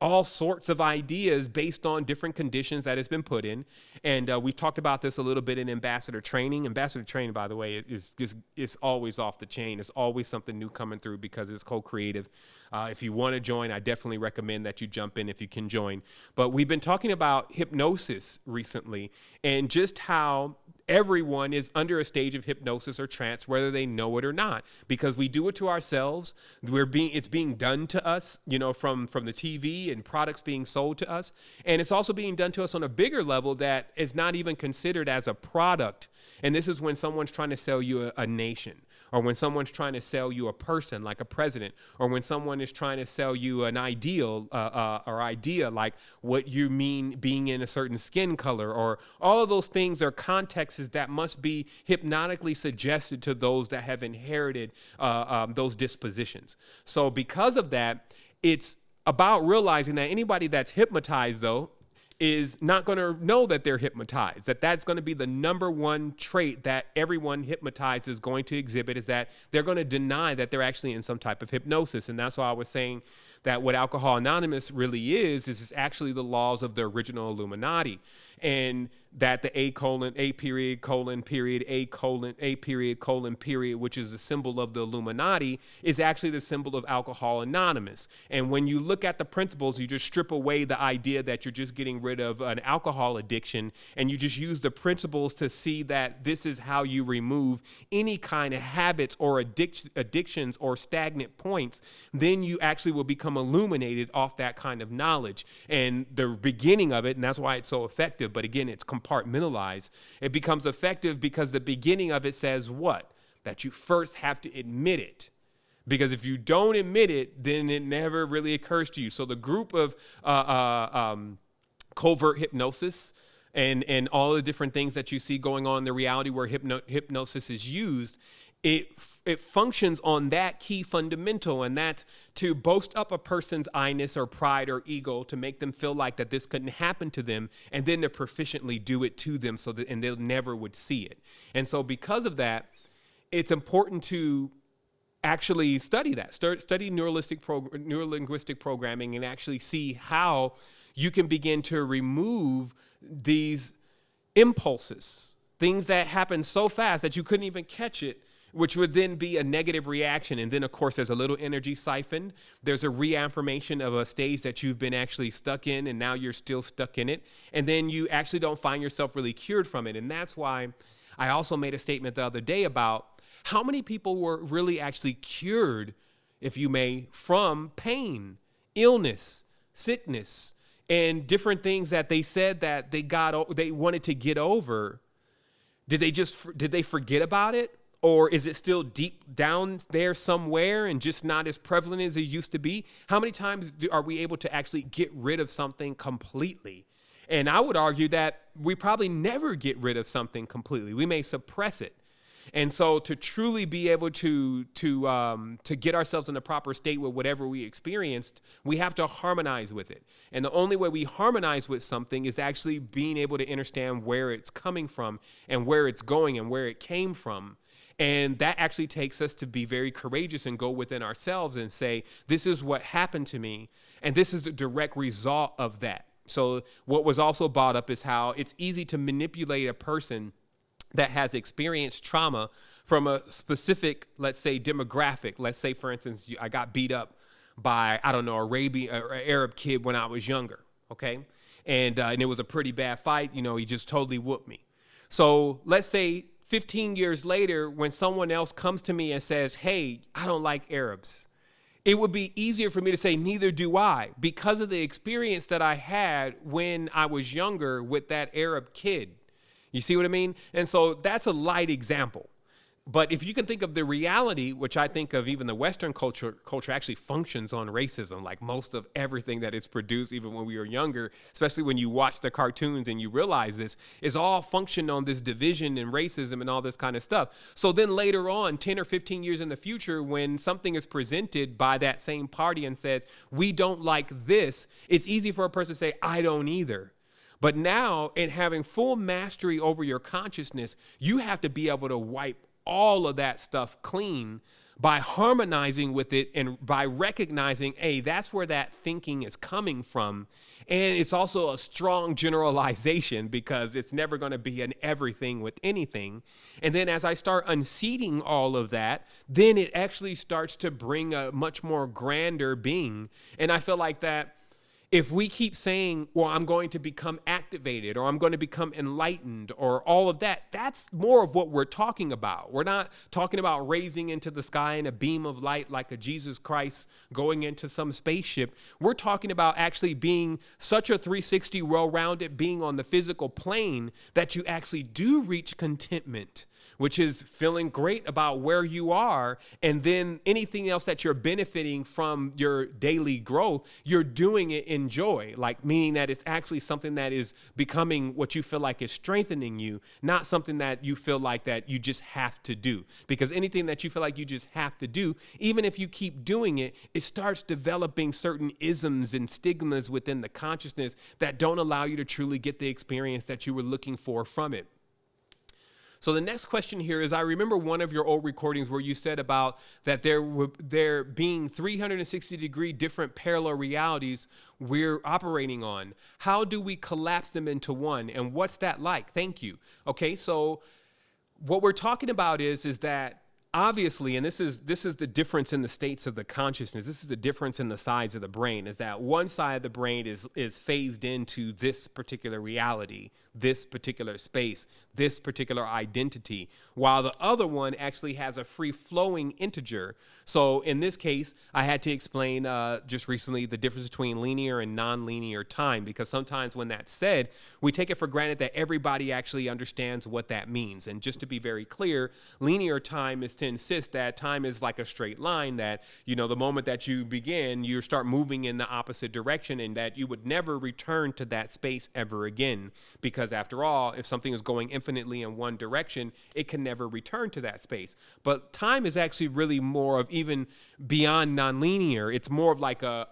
all sorts of ideas based on different conditions that has been put in. And we've talked about this a little bit in ambassador training. Ambassador training, by the way, is always off the chain. It's always something new coming through because it's co-creative. If you want to join, I definitely recommend that you jump in if you can join. But we've been talking about hypnosis recently and just how everyone is under a stage of hypnosis or trance, whether they know it or not, because we do it to ourselves. It's being done to us, from the TV and products being sold to us. And it's also being done to us on a bigger level that is not even considered as a product. And this is when someone's trying to sell you a nation, or when someone's trying to sell you a person like a president, or when someone is trying to sell you an ideal or idea like what you mean being in a certain skin color, or all of those things are contexts that must be hypnotically suggested to those that have inherited those dispositions. So because of that, it's about realizing that anybody that's hypnotized, though, is not going to know that they're hypnotized, that's going to be the number one trait that everyone hypnotized is going to exhibit, is that they're going to deny that they're actually in some type of hypnosis. And that's why I was saying that what Alcohol Anonymous really is actually the laws of the original Illuminati. And that the A period, period, A period, period, which is a symbol of the Illuminati, is actually the symbol of Alcohol Anonymous. And when you look at the principles, you just strip away the idea that you're just getting rid of an alcohol addiction, and you just use the principles to see that this is how you remove any kind of habits or addictions or stagnant points. Then you actually will become illuminated off that kind of knowledge. And the beginning of it, and that's why it's so effective, but again, it's compartmentalized. It becomes effective because the beginning of it says what? That you first have to admit it. Because if you don't admit it, then it never really occurs to you. So the group of covert hypnosis and all the different things that you see going on in the reality where hypnosis is used, it functions on that key fundamental, and that's to boast up a person's I-ness or pride or ego to make them feel like that this couldn't happen to them, and then to proficiently do it to them and they'll never would see it. And so because of that, it's important to actually study that, study neurolinguistic programming, and actually see how you can begin to remove these impulses, things that happen so fast that you couldn't even catch it, which would then be a negative reaction. And then, of course, there's a little energy siphon. There's a reaffirmation of a stage that you've been actually stuck in, and now you're still stuck in it. And then you actually don't find yourself really cured from it. And that's why I also made a statement the other day about how many people were really actually cured, if you may, from pain, illness, sickness, and different things that they said that they wanted to get over. Did they forget about it? Or is it still deep down there somewhere and just not as prevalent as it used to be? How many times are we able to actually get rid of something completely? And I would argue that we probably never get rid of something completely. We may suppress it. And so to truly be able to get ourselves in the proper state with whatever we experienced, we have to harmonize with it. And the only way we harmonize with something is actually being able to understand where it's coming from and where it's going and where it came from. And that actually takes us to be very courageous and go within ourselves and say, this is what happened to me, and this is the direct result of that. So what was also brought up is how it's easy to manipulate a person that has experienced trauma from a specific, let's say, demographic. Let's say, for instance, I got beat up by, I don't know, Arabian or Arab kid when I was younger, okay? And it was a pretty bad fight. He just totally whooped me. So let's say 15 years later, when someone else comes to me and says, hey, I don't like Arabs, it would be easier for me to say, neither do I, because of the experience that I had when I was younger with that Arab kid. You see what I mean? And so that's a light example. But if you can think of the reality, which I think of even the Western culture actually functions on racism, like most of everything that is produced, even when we were younger, especially when you watch the cartoons and you realize this, is all functioned on this division and racism and all this kind of stuff. So then later on, 10 or 15 years in the future, when something is presented by that same party and says, we don't like this, it's easy for a person to say, I don't either. But now, in having full mastery over your consciousness, you have to be able to wipe all of that stuff clean by harmonizing with it and by recognizing, hey, that's where that thinking is coming from. And it's also a strong generalization because it's never going to be an everything with anything. And then as I start unseating all of that, then it actually starts to bring a much more grander being. And I feel like that if we keep saying, well, I'm going to become activated or I'm going to become enlightened or all of that, that's more of what we're talking about. We're not talking about raising into the sky in a beam of light like a Jesus Christ going into some spaceship. We're talking about actually being such a 360 well-rounded being on the physical plane that you actually do reach contentment, which is feeling great about where you are. And then anything else that you're benefiting from your daily growth, you're doing it in joy, like meaning that it's actually something that is becoming what you feel like is strengthening you, not something that you feel like that you just have to do. Because anything that you feel like you just have to do, even if you keep doing it, it starts developing certain isms and stigmas within the consciousness that don't allow you to truly get the experience that you were looking for from it. So the next question here is, I remember one of your old recordings where you said about that there being 360-degree different parallel realities we're operating on. How do we collapse them into one? And what's that like? Thank you. Okay, so what we're talking about is that obviously, and this is the difference in the states of the consciousness. This is the difference in the sides of the brain, is that one side of the brain is phased into this particular reality, this particular space, this particular identity, while the other one actually has a free-flowing integer. So in this case, I had to explain just recently the difference between linear and non-linear time, because sometimes when that's said, we take it for granted that everybody actually understands what that means. And just to be very clear, linear time is to insist that time is like a straight line, that, you know, the moment that you begin, you start moving in the opposite direction, and that you would never return to that space ever again. Because after all, if something is going infinitely in one direction, it can never return to that space. But time is actually really more of even beyond nonlinear. It's more of like a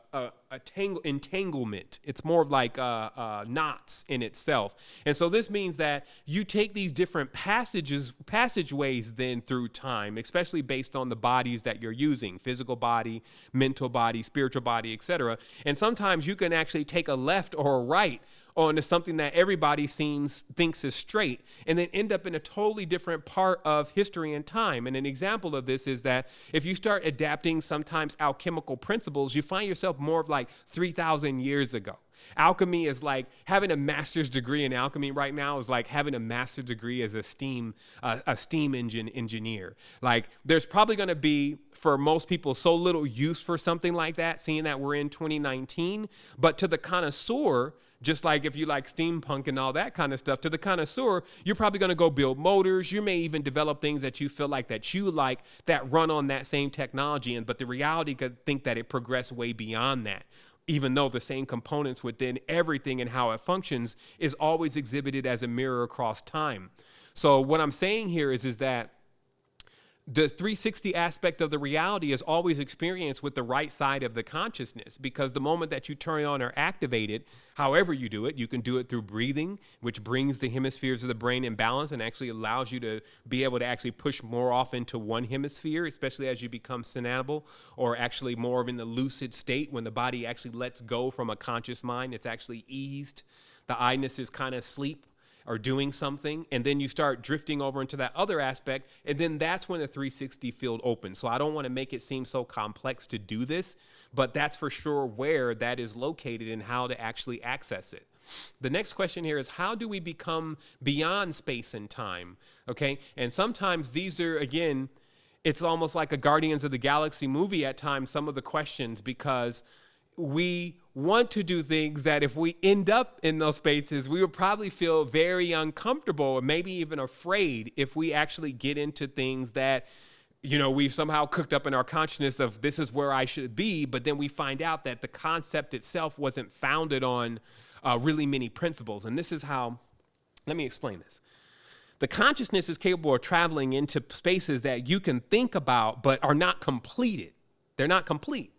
entanglement. It's more of like knots in itself. And so this means that you take these different passageways then through time, especially based on the bodies that you're using, physical body, mental body, spiritual body, etc. And sometimes you can actually take a left or a right onto something that everybody thinks is straight, and then end up in a totally different part of history and time. And an example of this is that if you start adapting sometimes alchemical principles, you find yourself more of like 3,000 years ago. Alchemy is like having a master's degree in alchemy right now is like having a master's degree as a steam engine engineer. Like there's probably going to be, for most people, so little use for something like that, seeing that we're in 2019. But to the connoisseur, just like if you like steampunk and all that kind of stuff, to the connoisseur, you're probably going to go build motors. You may even develop things that you feel like that you like that run on that same technology. But the reality could think that it progressed way beyond that, even though the same components within everything and how it functions is always exhibited as a mirror across time. So what I'm saying here is that the 360 aspect of the reality is always experienced with the right side of the consciousness, because the moment that you turn on or activate it, however you do it, you can do it through breathing, which brings the hemispheres of the brain in balance and actually allows you to be able to actually push more off into one hemisphere, especially as you become synaptical, or actually more of in the lucid state when the body actually lets go from a conscious mind. It's actually eased. The I-ness is kind of sleep or doing something, and then you start drifting over into that other aspect, and then that's when the 360 field opens. So I don't want to make it seem so complex to do this, but that's for sure where that is located and how to actually access it. The next question here is, how do we become beyond space and time? Okay, and sometimes these are, again, it's almost like a Guardians of the Galaxy movie at times, some of the questions, because we want to do things that if we end up in those spaces, we would probably feel very uncomfortable or maybe even afraid if we actually get into things that, we've somehow cooked up in our consciousness of this is where I should be. But then we find out that the concept itself wasn't founded on really many principles. And this is how, let me explain this. The consciousness is capable of traveling into spaces that you can think about, but are not completed. They're not complete.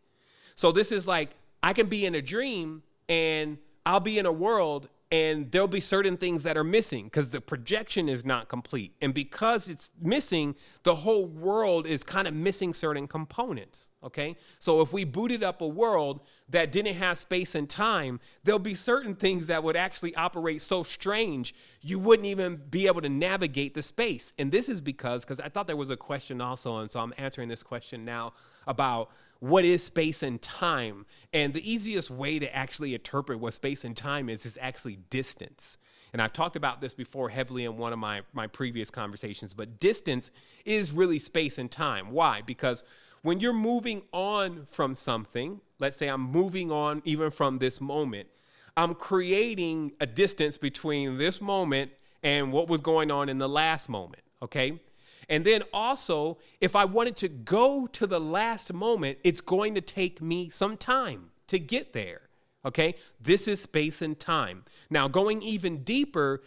So this is like, I can be in a dream and I'll be in a world and there'll be certain things that are missing because the projection is not complete. And because it's missing, the whole world is kind of missing certain components, okay? So if we booted up a world that didn't have space and time, there'll be certain things that would actually operate so strange, you wouldn't even be able to navigate the space. And this is because I thought there was a question also, and so I'm answering this question now about what is space and time? And the easiest way to actually interpret what space and time is actually distance. And I've talked about this before heavily in one of my previous conversations, but distance is really space and time. Why? Because when you're moving on from something, let's say I'm moving on even from this moment, I'm creating a distance between this moment and what was going on in the last moment, okay? And then also, if I wanted to go to the last moment, it's going to take me some time to get there, okay? This is space and time. Now, going even deeper,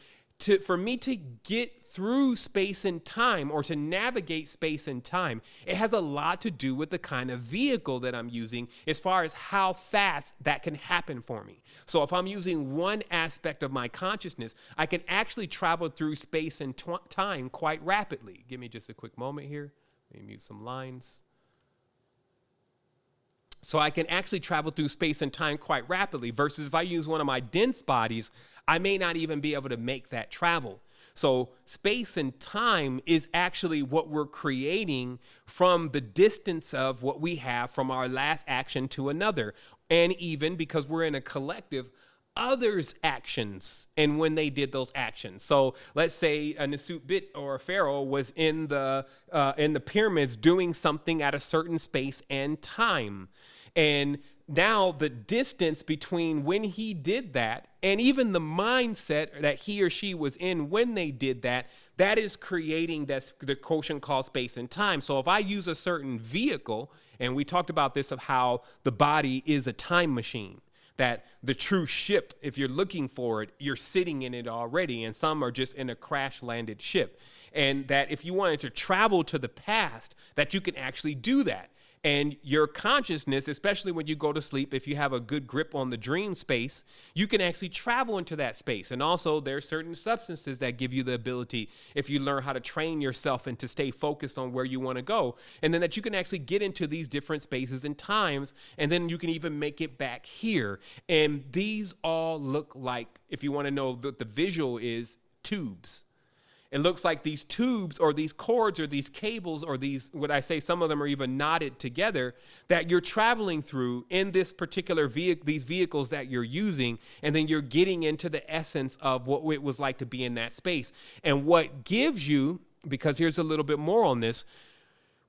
for me to get through space and time or to navigate space and time, it has a lot to do with the kind of vehicle that I'm using as far as how fast that can happen for me. So if I'm using one aspect of my consciousness, I can actually travel through space and time quite rapidly. Give me just a quick moment here. Let me mute some lines. So I can actually travel through space and time quite rapidly versus if I use one of my dense bodies, I may not even be able to make that travel. So space and time is actually what we're creating from the distance of what we have from our last action to another. And even because we're in a collective, others' actions and when they did those actions. So let's say a Nesut-Bit or a pharaoh was in the pyramids doing something at a certain space and time. And now the distance between when he did that and even the mindset that he or she was in when they did that, that is creating the quotient called space and time. So if I use a certain vehicle, and we talked about this of how the body is a time machine, that the true ship, if you're looking for it, you're sitting in it already, and some are just in a crash landed ship. And that if you wanted to travel to the past, that you can actually do that. And your consciousness, especially when you go to sleep, if you have a good grip on the dream space, you can actually travel into that space. And also there are certain substances that give you the ability, if you learn how to train yourself and to stay focused on where you want to go, and then that you can actually get into these different spaces and times, and then you can even make it back here. And these all look like, if you want to know what the visual is, tubes. It looks like these tubes or these cords or these cables or these, what I say, some of them are even knotted together, that you're traveling through in this particular these vehicles that you're using. And then you're getting into the essence of what it was like to be in that space. And what gives you, because here's a little bit more on this,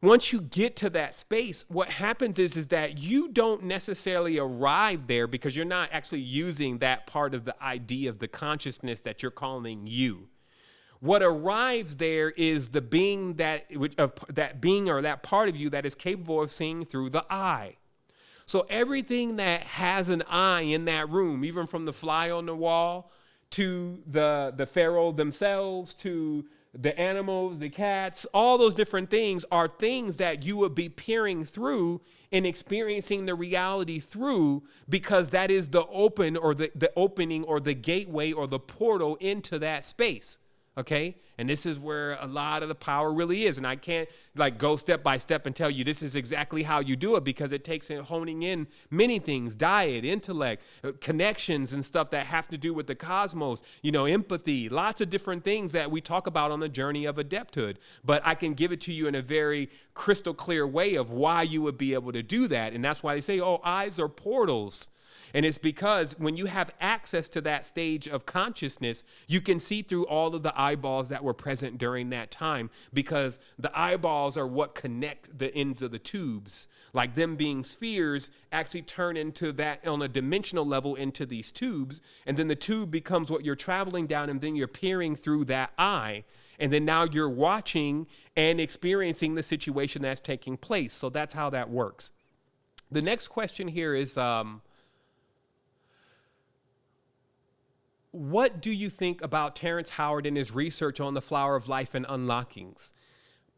once you get to that space, what happens is that you don't necessarily arrive there because you're not actually using that part of the idea of the consciousness that you're calling you. What arrives there is the being that being or that part of you that is capable of seeing through the eye. So everything that has an eye in that room, even from the fly on the wall to the pharaoh themselves, to the animals, the cats, all those different things are things that you would be peering through and experiencing the reality through, because that is the open or the opening or the gateway or the portal into that space. Okay. And this is where a lot of the power really is. And I can't go step by step and tell you this is exactly how you do it, because it takes honing in many things: diet, intellect, connections and stuff that have to do with the cosmos, empathy, lots of different things that we talk about on the journey of adepthood. But I can give it to you in a very crystal clear way of why you would be able to do that. And that's why they say, oh, eyes are portals. And it's because when you have access to that stage of consciousness, you can see through all of the eyeballs that were present during that time, because the eyeballs are what connect the ends of the tubes. Like them being spheres actually turn into that on a dimensional level into these tubes. And then the tube becomes what you're traveling down, and then you're peering through that eye. And then now you're watching and experiencing the situation that's taking place. So that's how that works. The next question here is, what do you think about Terrence Howard and his research on the flower of life and unlockings?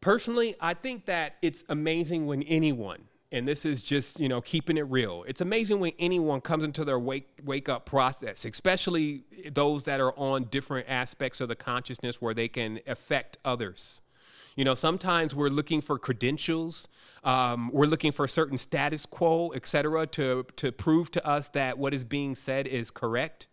Personally, I think that it's amazing when anyone, and this is just, keeping it real, it's amazing when anyone comes into their wake up process, especially those that are on different aspects of the consciousness where they can affect others. Sometimes we're looking for credentials. We're looking for a certain status quo, et cetera, to prove to us that what is being said is correct.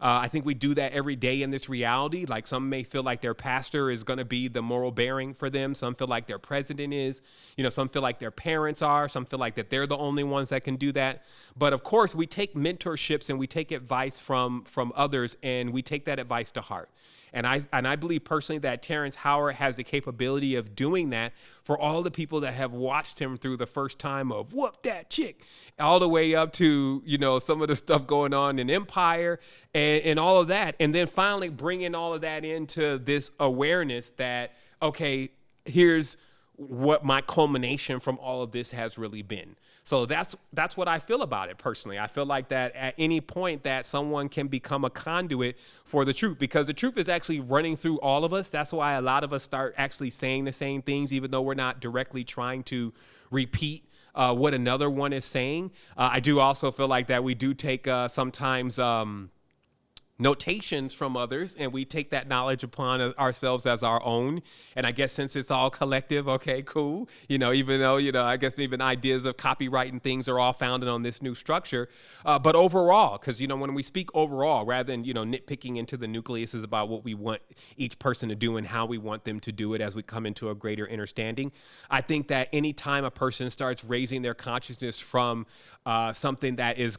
I think we do that every day in this reality. Like, some may feel like their pastor is going to be the moral bearing for them. Some feel like their president is. Some feel like their parents are. Some feel like that they're the only ones that can do that. But of course, we take mentorships and we take advice from others, and we take that advice to heart. And I believe personally that Terrence Howard has the capability of doing that for all the people that have watched him through the first time of whoop that chick, all the way up to, some of the stuff going on in Empire and all of that. And then finally bringing all of that into this awareness that, okay, here's what my culmination from all of this has really been. So that's what I feel about it personally. I feel like that at any point that someone can become a conduit for the truth, because the truth is actually running through all of us. That's why a lot of us start actually saying the same things, even though we're not directly trying to repeat what another one is saying. I do also feel like that we do take sometimes notations from others, and we take that knowledge upon ourselves as our own. And I guess since it's all collective, okay, cool. Even though, I guess even ideas of copyright and things are all founded on this new structure. But overall, because, when we speak overall, rather than, nitpicking into the nucleus is about what we want each person to do and how we want them to do it as we come into a greater understanding. I think that anytime a person starts raising their consciousness from something that is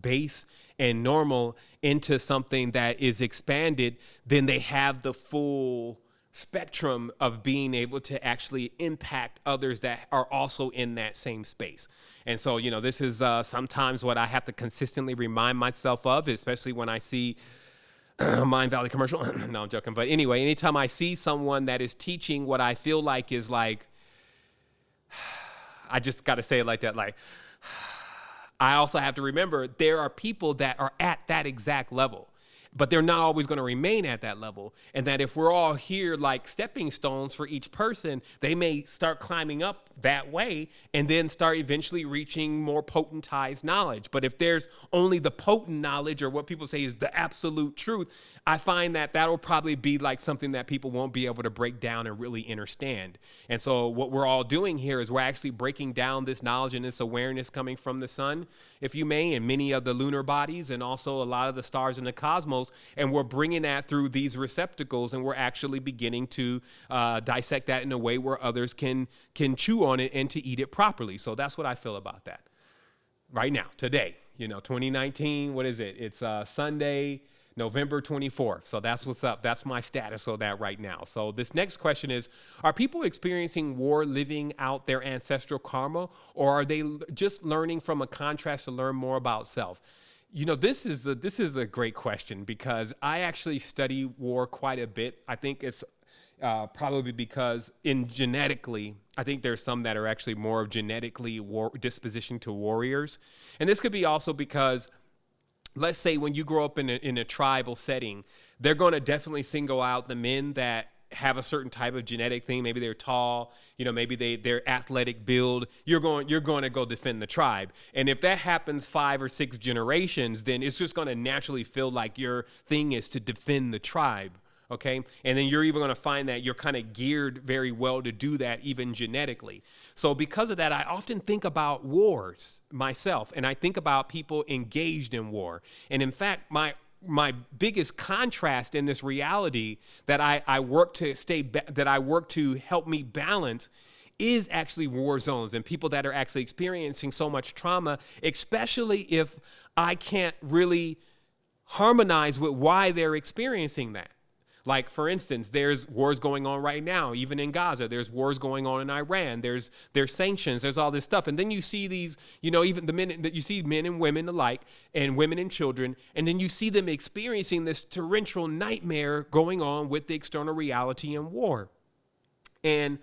base and normal into something that is expanded, then they have the full spectrum of being able to actually impact others that are also in that same space. And so, this is sometimes what I have to consistently remind myself of, especially when I see Mind Valley commercial. No, I'm joking. But anyway, anytime I see someone that is teaching what I feel like is like, I just got to say it like that, like, I also have to remember there are people that are at that exact level, but they're not always going to remain at that level. And that if we're all here like stepping stones for each person, they may start climbing up that way and then start eventually reaching more potentized knowledge. But if there's only the potent knowledge, or what people say is the absolute truth, I find that that'll probably be like something that people won't be able to break down and really understand. And so what we're all doing here is we're actually breaking down this knowledge and this awareness coming from the sun, if you may, and many of the lunar bodies, and also a lot of the stars in the cosmos. And we're bringing that through these receptacles, and we're actually beginning to dissect that in a way where others can chew on it and to eat it properly. So that's what I feel about that right now, today, 2019, what is it? It's Sunday, November 24th. So that's what's up. That's my status of that right now. So this next question is, are people experiencing war living out their ancestral karma, or are they just learning from a contrast to learn more about self? This is a great question, because I actually study war quite a bit. I think it's probably because genetically, I think there's some that are actually more of genetically disposition to warriors. And this could be also because, let's say when you grow up in a tribal setting, they're going to definitely single out the men that have a certain type of genetic thing. Maybe they're tall, maybe they're athletic build. You're going to go defend the tribe. And if that happens 5 or 6 generations, then it's just going to naturally feel like your thing is to defend the tribe. Okay. And then you're even going to find that you're kind of geared very well to do that, even genetically. So because of that, I often think about wars myself, and I think about people engaged in war. And in fact, my biggest contrast in this reality that I work to help me balance is actually war zones and people that are actually experiencing so much trauma, especially if I can't really harmonize with why they're experiencing that. Like, for instance, there's wars going on right now, even in Gaza. There's wars going on in Iran. There's sanctions. There's all this stuff. And then you see these, even the men that you see, men and women alike, and women and children. And then you see them experiencing this torrential nightmare going on with the external reality and war. And,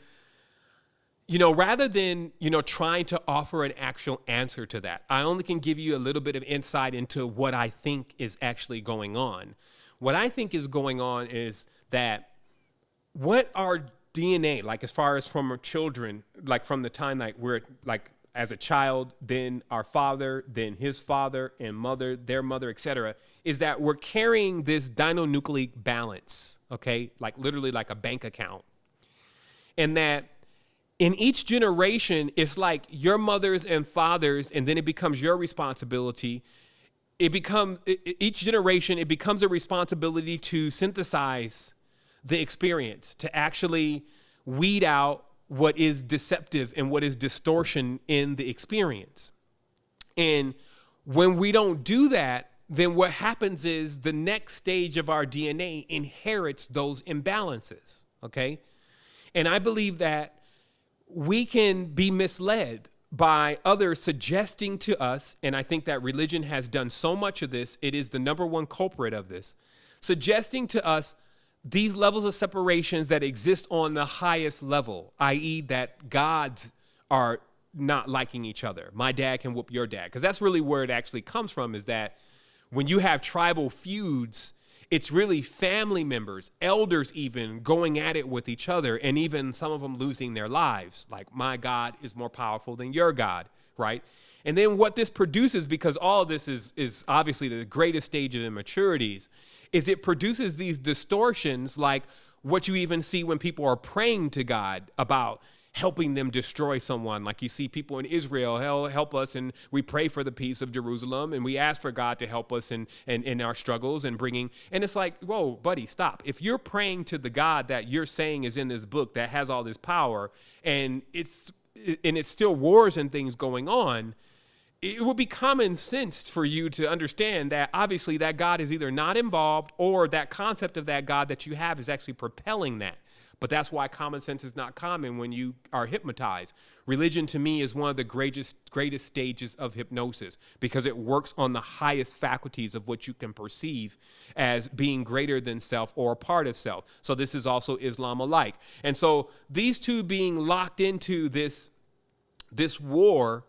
rather than, trying to offer an actual answer to that, I only can give you a little bit of insight into what I think is actually going on. What I think is going on is that what our DNA, like as far as from our children, like from the time like we're like as a child, then our father, then his father and mother, their mother, etc., is that we're carrying this dinonucleic balance, okay? Like literally like a bank account. And that in each generation, it's like your mothers and fathers, and then it becomes your responsibility. Each generation, it becomes a responsibility to synthesize the experience, to actually weed out what is deceptive and what is distortion in the experience. And when we don't do that, then what happens is the next stage of our DNA inherits those imbalances, okay? And I believe that we can be misled by others suggesting to us, and I think that religion has done so much of this, it is the number one culprit of this, suggesting to us these levels of separations that exist on the highest level, i.e. that gods are not liking each other. My dad can whoop your dad, because that's really where it actually comes from, is that when you have tribal feuds, it's really family members, elders even, going at it with each other, and even some of them losing their lives. Like, my God is more powerful than your God, right? And then what this produces, because all of this is obviously the greatest stage of immaturities, is it produces these distortions like what you even see when people are praying to God about helping them destroy someone. Like you see people in Israel, help us, and we pray for the peace of Jerusalem, and we ask for God to help us in our struggles and bringing, and it's like, whoa, buddy, stop. If you're praying to the God that you're saying is in this book that has all this power, and it's still wars and things going on, it would be common sense for you to understand that obviously that God is either not involved, or that concept of that God that you have is actually propelling that. But that's why common sense is not common when you are hypnotized. Religion, to me, is one of the greatest stages of hypnosis, because it works on the highest faculties of what you can perceive as being greater than self or a part of self. So this is also Islam alike. And so these two being locked into this war,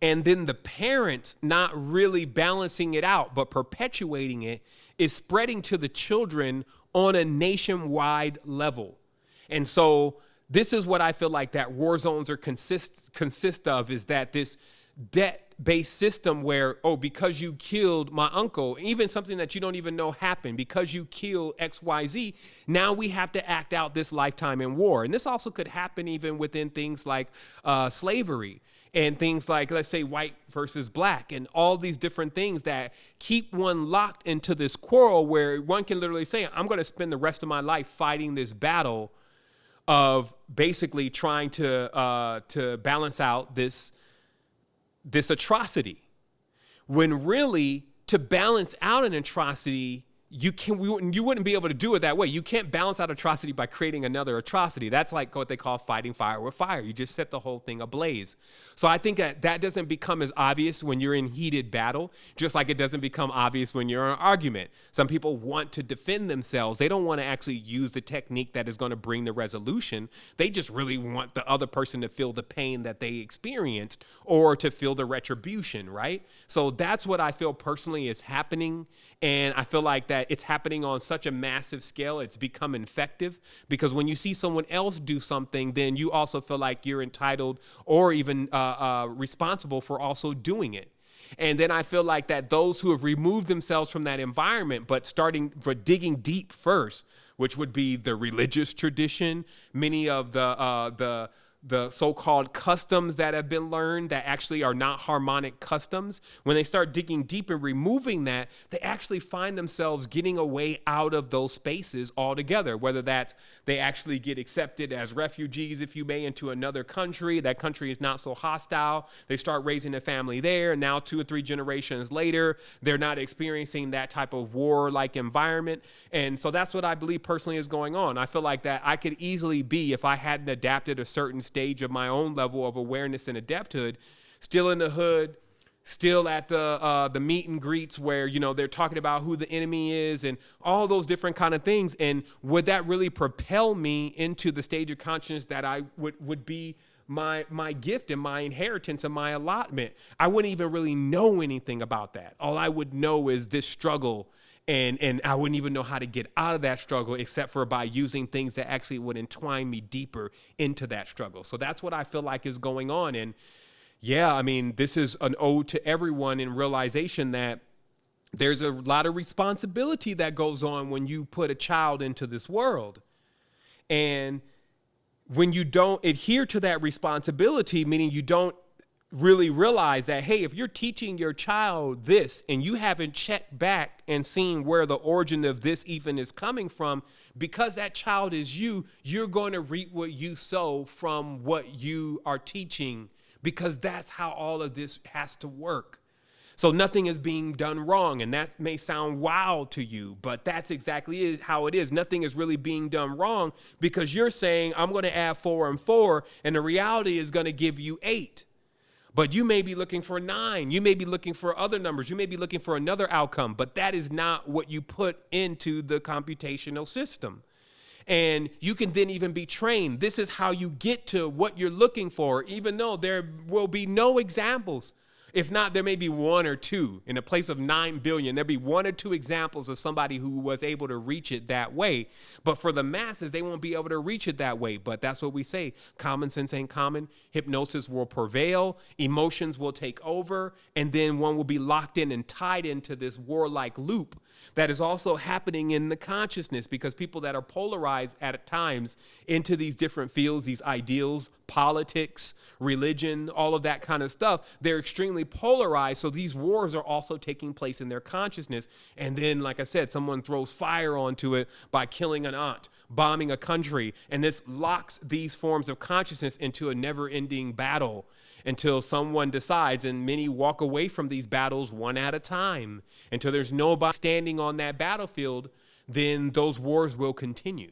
and then the parents not really balancing it out, but perpetuating it, is spreading to the children on a nationwide level. And so this is what I feel like that war zones are consist of, is that this debt-based system where, because you killed my uncle, even something that you don't even know happened, because you killed XYZ, now we have to act out this lifetime in war. And this also could happen even within things like slavery and things like, let's say, white versus black, and all these different things that keep one locked into this quarrel where one can literally say, I'm going to spend the rest of my life fighting this battle of basically trying to balance out this atrocity, when really to balance out an atrocity, you wouldn't be able to do it that way. You can't balance out atrocity by creating another atrocity. That's like what they call fighting fire with fire. You just set the whole thing ablaze. So I think that doesn't become as obvious when you're in heated battle, just like it doesn't become obvious when you're in an argument. Some people want to defend themselves. They don't want to actually use the technique that is going to bring the resolution. They just really want the other person to feel the pain that they experienced, or to feel the retribution, right? So that's what I feel personally is happening. And I feel like that it's happening on such a massive scale, it's become infective, because when you see someone else do something, then you also feel like you're entitled or even responsible for also doing it. And then I feel like that those who have removed themselves from that environment, but digging deep first, which would be the religious tradition, many of the the so-called customs that have been learned that actually are not harmonic customs, when they start digging deep and removing that, they actually find themselves getting away out of those spaces altogether, whether that's they actually get accepted as refugees, if you may, into another country. That country is not so hostile. They start raising a family there. Now, 2 or 3 generations later, they're not experiencing that type of war-like environment. And so that's what I believe personally is going on. I feel like that I could easily be, if I hadn't adapted a certain stage of my own level of awareness and adepthood, still in the hood, still at the meet and greets where, you know, they're talking about who the enemy is and all those different kind of things. And would that really propel me into the stage of consciousness that I would be my gift and my inheritance and my allotment? I wouldn't even really know anything about that. All I would know is this struggle. And I wouldn't even know how to get out of that struggle except for by using things that actually would entwine me deeper into that struggle. So that's what I feel like is going on. And yeah, I mean, this is an ode to everyone in realization that there's a lot of responsibility that goes on when you put a child into this world. And when you don't adhere to that responsibility, meaning you don't really realize that, hey, if you're teaching your child this and you haven't checked back and seen where the origin of this even is coming from, because that child is you, you're going to reap what you sow from what you are teaching, because that's how all of this has to work. So nothing is being done wrong. And that may sound wild to you, but that's exactly how it is. Nothing is really being done wrong because you're saying, I'm going to add 4 and 4, and the reality is going to give you 8. But you may be looking for 9. You may be looking for other numbers. You may be looking for another outcome, but that is not what you put into the computational system. And you can then even be trained. This is how you get to what you're looking for, even though there will be no examples. If not, there may be 1 or 2. In a place of 9 billion, there'll be 1 or 2 examples of somebody who was able to reach it that way. But for the masses, they won't be able to reach it that way. But that's what we say. Common sense ain't common. Hypnosis will prevail. Emotions will take over. And then one will be locked in and tied into this warlike loop that is also happening in the consciousness, because people that are polarized at times into these different fields, these ideals, politics, religion, all of that kind of stuff, they're extremely polarized. So these wars are also taking place in their consciousness. And then, like I said, someone throws fire onto it by killing an aunt, bombing a country. And this locks these forms of consciousness into a never-ending battle until someone decides, and many walk away from these battles one at a time. Until there's nobody standing on that battlefield, then those wars will continue.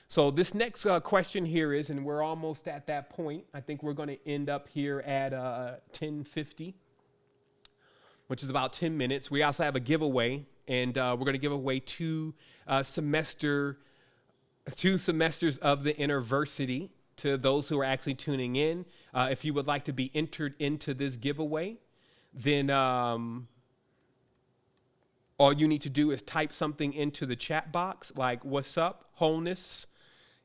So this next question here is, and we're almost at that point. I think we're going to end up here at 10:50, which is about 10 minutes. We also have a giveaway, and we're going to give away 2 semesters of the Interversity to those who are actually tuning in. If you would like to be entered into this giveaway, then all you need to do is type something into the chat box, like what's up, wholeness,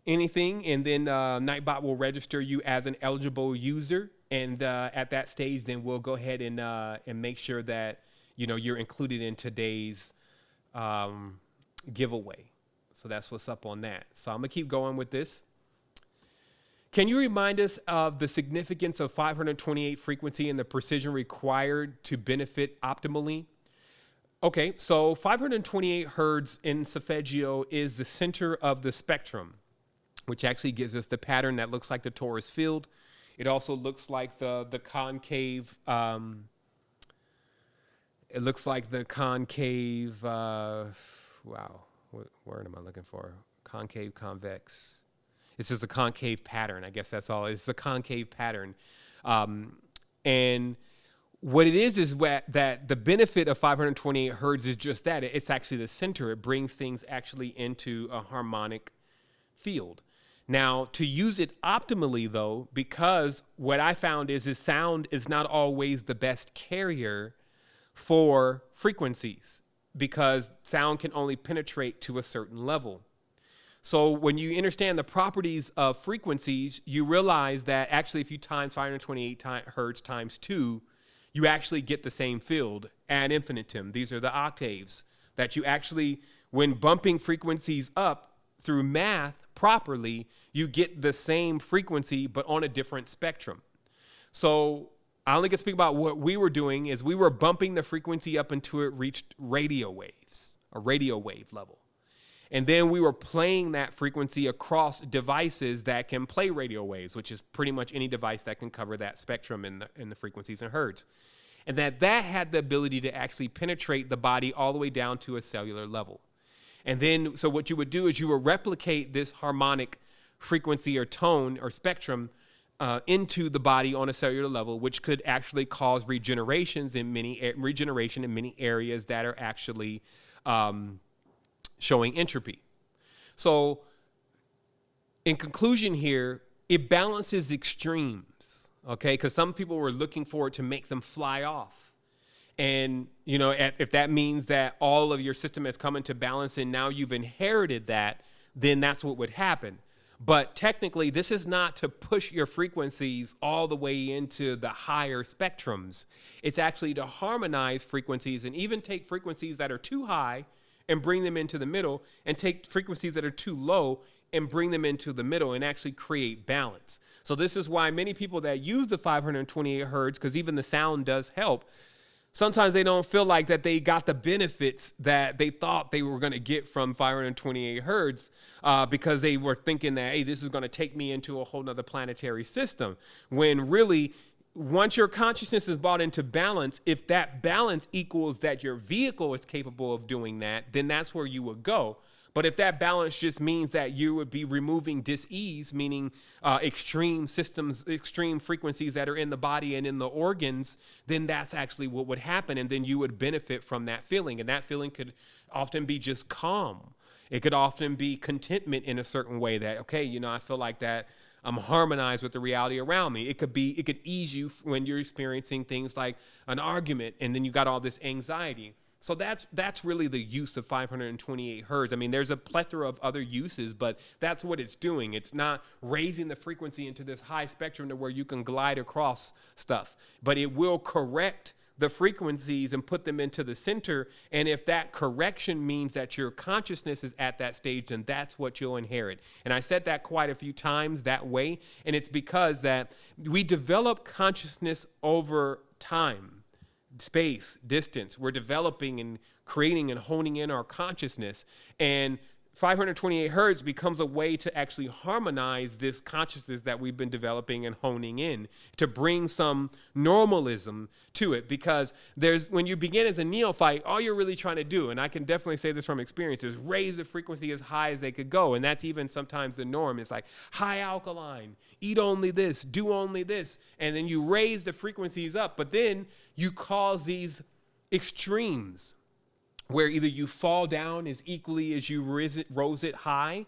anything, and then Nightbot will register you as an eligible user. And at that stage, then we'll go ahead and make sure that, you know, you're included in today's giveaway. So that's what's up on that. So I'm gonna keep going with this. Can you remind us of the significance of 528 frequency and the precision required to benefit optimally? Okay, so 528 hertz in solfeggio is the center of the spectrum, which actually gives us the pattern that looks like the torus field. It also looks like the concave, it looks like the concave, wow, what word am I looking for? Concave, convex. It's just a concave pattern. I guess that's all. It's a concave pattern. And what it is that the benefit of 528 hertz is just that. It's actually the center. It brings things actually into a harmonic field. Now, to use it optimally, though, because what I found is sound is not always the best carrier for frequencies, because sound can only penetrate to a certain level. So when you understand the properties of frequencies, you realize that actually if you times 528 hertz times 2, you actually get the same field ad infinitum. These are the octaves that you actually, when bumping frequencies up through math, properly, you get the same frequency, but on a different spectrum. So I only can speak about what we were doing is we were bumping the frequency up until it reached radio waves, a radio wave level. And then we were playing that frequency across devices that can play radio waves, which is pretty much any device that can cover that spectrum in the frequencies and hertz. And that had the ability to actually penetrate the body all the way down to a cellular level. And then, so what you would do is you would replicate this harmonic frequency or tone or spectrum into the body on a cellular level, which could actually cause regeneration in many areas that are actually showing entropy. So in conclusion here, it balances extremes, okay? Because some people were looking for it to make them fly off. And, you know, if that means that all of your system has come into balance and now you've inherited that, then that's what would happen. But technically, this is not to push your frequencies all the way into the higher spectrums. It's actually to harmonize frequencies and even take frequencies that are too high and bring them into the middle, and take frequencies that are too low and bring them into the middle and actually create balance. So this is why many people that use the 528 hertz, because even the sound does help, sometimes they don't feel like that they got the benefits that they thought they were going to get from 528 hertz because they were thinking that, hey, this is going to take me into a whole nother planetary system. When really, once your consciousness is brought into balance, if that balance equals that your vehicle is capable of doing that, then that's where you would go. But if that balance just means that you would be removing dis-ease, meaning extreme systems, extreme frequencies that are in the body and in the organs, then that's actually what would happen. And then you would benefit from that feeling. And that feeling could often be just calm. It could often be contentment in a certain way that, okay, you know, I feel like that I'm harmonized with the reality around me. It could ease you when you're experiencing things like an argument and then you got all this anxiety. So that's really the use of 528 hertz. I mean, there's a plethora of other uses, but that's what it's doing. It's not raising the frequency into this high spectrum to where you can glide across stuff, but it will correct the frequencies and put them into the center. And if that correction means that your consciousness is at that stage, then that's what you'll inherit. And I said that quite a few times that way. And it's because that we develop consciousness over time, space, distance. We're developing and creating and honing in our consciousness. And 528 hertz becomes a way to actually harmonize this consciousness that we've been developing and honing in, to bring some normalism to it. Because when you begin as a neophyte, all you're really trying to do, and I can definitely say this from experience, is raise the frequency as high as they could go. And that's even sometimes the norm. It's like high alkaline, eat only this, do only this. And then you raise the frequencies up, but then you cause these extremes where either you fall down as equally as you rose it high,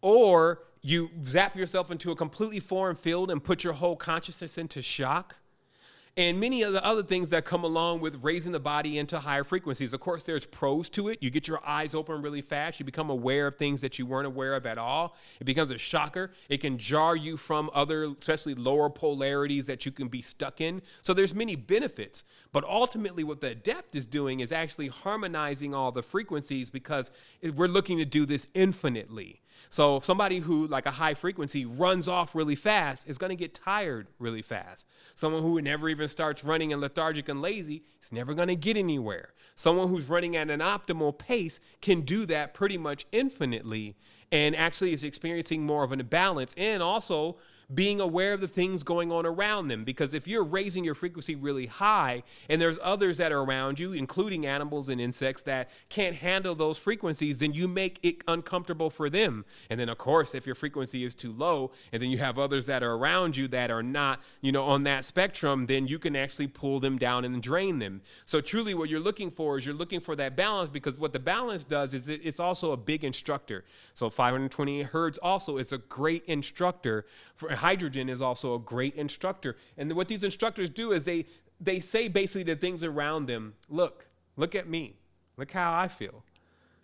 or you zap yourself into a completely foreign field and put your whole consciousness into shock. And many of the other things that come along with raising the body into higher frequencies. Of course, there's pros to it. You get your eyes open really fast. You become aware of things that you weren't aware of at all. It becomes a shocker. It can jar you from other, especially lower polarities that you can be stuck in. So there's many benefits. But ultimately, what the adept is doing is actually harmonizing all the frequencies, because we're looking to do this infinitely. So somebody who, like a high frequency, runs off really fast is going to get tired really fast. Someone who never even starts running and lethargic and lazy is never going to get anywhere. Someone who's running at an optimal pace can do that pretty much infinitely, and actually is experiencing more of an imbalance, and also being aware of the things going on around them. Because if you're raising your frequency really high and there's others that are around you, including animals and insects, that can't handle those frequencies, then you make it uncomfortable for them. And then, of course, if your frequency is too low and then you have others that are around you that are not, on that spectrum, then you can actually pull them down and drain them. So truly what you're looking for is you're looking for that balance, because what the balance does is it's also a big instructor. So 528 hertz also is a great instructor. Hydrogen is also a great instructor. And what these instructors do is they say basically to things around them, look at me. Look how I feel.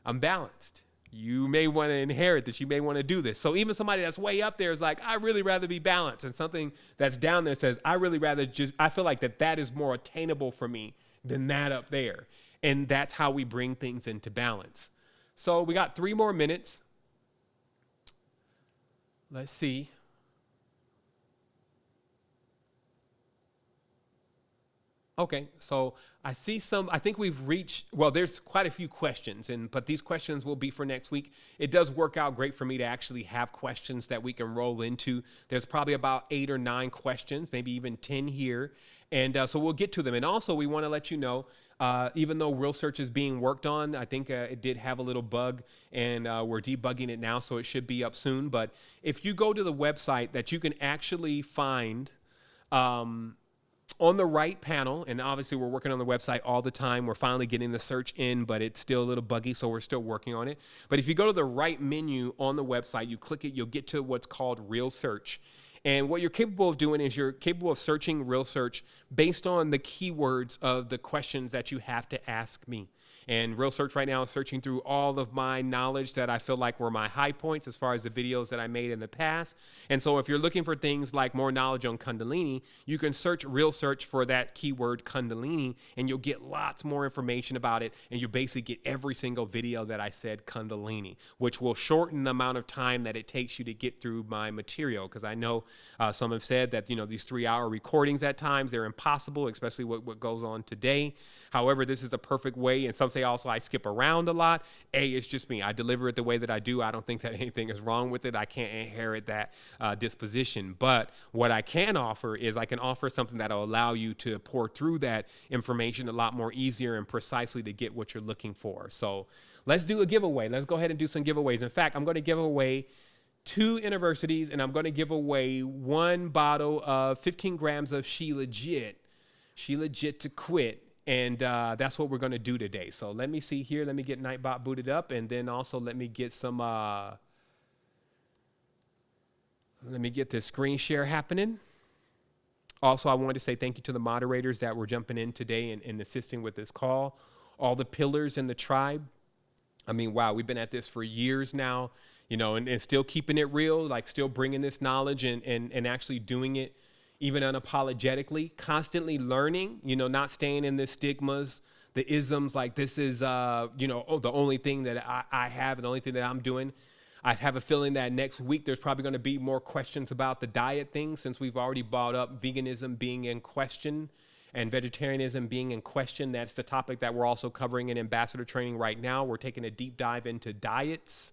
I'm balanced. You may want to inherit this. You may want to do this. So even somebody that's way up there is like, I really rather be balanced. And something that's down there says, I feel like that is more attainable for me than that up there. And that's how we bring things into balance. So we got 3 more minutes. Let's see. Okay, so I think we've reached, well, there's quite a few questions, but these questions will be for next week. It does work out great for me to actually have questions that we can roll into. There's probably about 8 or 9 questions, maybe even 10 here. And so we'll get to them. And also, we want to let you know, even though Real Search is being worked on, I think it did have a little bug, and we're debugging it now, so it should be up soon. But if you go to the website, that you can actually find on the right panel, and obviously we're working on the website all the time. We're finally getting the search in, but it's still a little buggy, so we're still working on it. But if you go to the right menu on the website, you click it, you'll get to what's called Real Search. And what you're capable of doing is you're capable of searching Real Search based on the keywords of the questions that you have to ask me. And Real Search right now is searching through all of my knowledge that I feel like were my high points as far as the videos that I made in the past. And so if you're looking for things like more knowledge on Kundalini, you can search Real Search for that keyword Kundalini, and you'll get lots more information about it. And you basically get every single video that I said Kundalini, which will shorten the amount of time that it takes you to get through my material. Because I know some have said that, these 3-hour recordings at times, they're impossible, especially what goes on today. However, this is a perfect way, and some say also I skip around a lot. It's just me. I deliver it the way that I do. I don't think that anything is wrong with it. I can't inherit that disposition. But what I can offer is I can offer something that will allow you to pour through that information a lot more easier and precisely to get what you're looking for. So let's do a giveaway. Let's go ahead and do some giveaways. In fact, I'm going to give away 2 universities, and I'm going to give away 1 bottle of 15 grams of She Legit to Quit. And that's what we're going to do today. So let me see here. Let me get Nightbot booted up. And then also let me get some, let me get this screen share happening. Also, I wanted to say thank you to the moderators that were jumping in today and assisting with this call. All the pillars in the tribe. I mean, wow, we've been at this for years now, and still keeping it real, like still bringing this knowledge and actually doing it even unapologetically, constantly learning, not staying in the stigmas, the isms, like this is, the only thing that I have and the only thing that I'm doing. I have a feeling that next week there's probably going to be more questions about the diet thing, since we've already brought up veganism being in question and vegetarianism being in question. That's the topic that we're also covering in ambassador training right now. We're taking a deep dive into diets,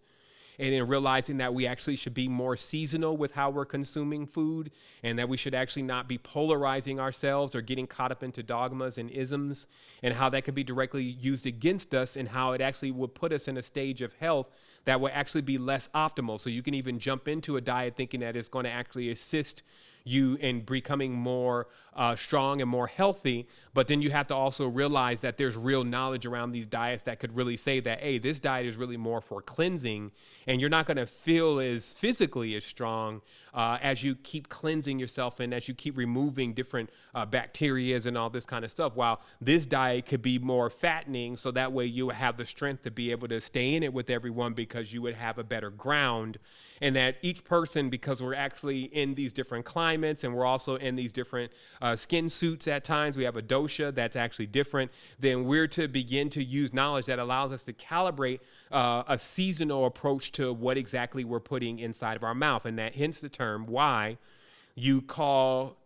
and then realizing that we actually should be more seasonal with how we're consuming food, and that we should actually not be polarizing ourselves or getting caught up into dogmas and isms, and how that could be directly used against us, and how it actually would put us in a stage of health that will actually be less optimal. So you can even jump into a diet thinking that it's going to actually assist you in becoming more strong and more healthy. But then you have to also realize that there's real knowledge around these diets that could really say that, hey, this diet is really more for cleansing, and you're not going to feel as physically as strong as you keep cleansing yourself and as you keep removing different bacterias and all this kind of stuff. While this diet could be more fattening, so that way you have the strength to be able to stay in it with everyone, because you would have a better ground. And that each person, because we're actually in these different climates, and we're also in these different skin suits at times, we have a dosha that's actually different, then we're to begin to use knowledge that allows us to calibrate a seasonal approach to what exactly we're putting inside of our mouth. And that hence the term why you call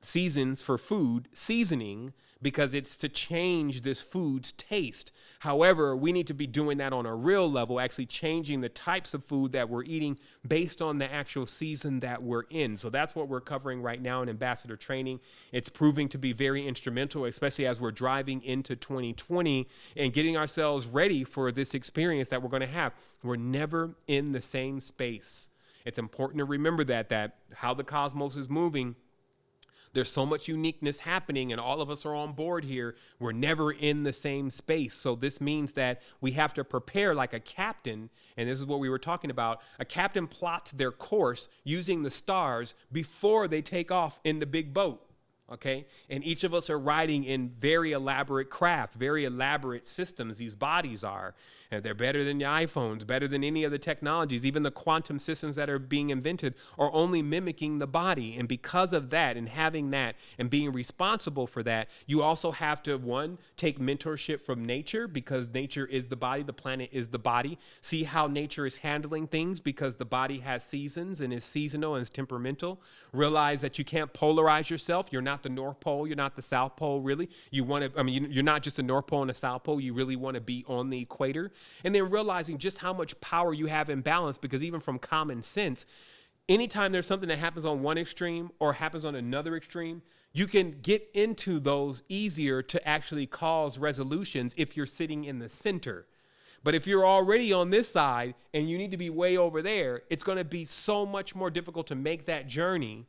seasons for food seasoning, because it's to change this food's taste. However, we need to be doing that on a real level, actually changing the types of food that we're eating based on the actual season that we're in. So that's what we're covering right now in ambassador training. It's proving to be very instrumental, especially as we're driving into 2020 and getting ourselves ready for this experience that we're going to have. We're never in the same space. It's important to remember that how the cosmos is moving, there's so much uniqueness happening, and all of us are on board here. We're never in the same space. So this means that we have to prepare like a captain, and this is what we were talking about. A captain plots their course using the stars before they take off in the big boat, okay? And each of us are riding in very elaborate craft, very elaborate systems, these bodies are. They're better than the iPhones, better than any of the technologies. Even the quantum systems that are being invented are only mimicking the body. And because of that and having that and being responsible for that, you also have to, one, take mentorship from nature, because nature is the body, the planet is the body. See how nature is handling things, because the body has seasons and is seasonal and is temperamental. Realize that you can't polarize yourself. You're not the North Pole. You're not the South Pole, really. You're not just the North Pole and the South Pole. You really want to be on the equator. And then realizing just how much power you have in balance, because even from common sense, anytime there's something that happens on one extreme or happens on another extreme, you can get into those easier to actually cause resolutions if you're sitting in the center. But if you're already on this side and you need to be way over there, it's going to be so much more difficult to make that journey,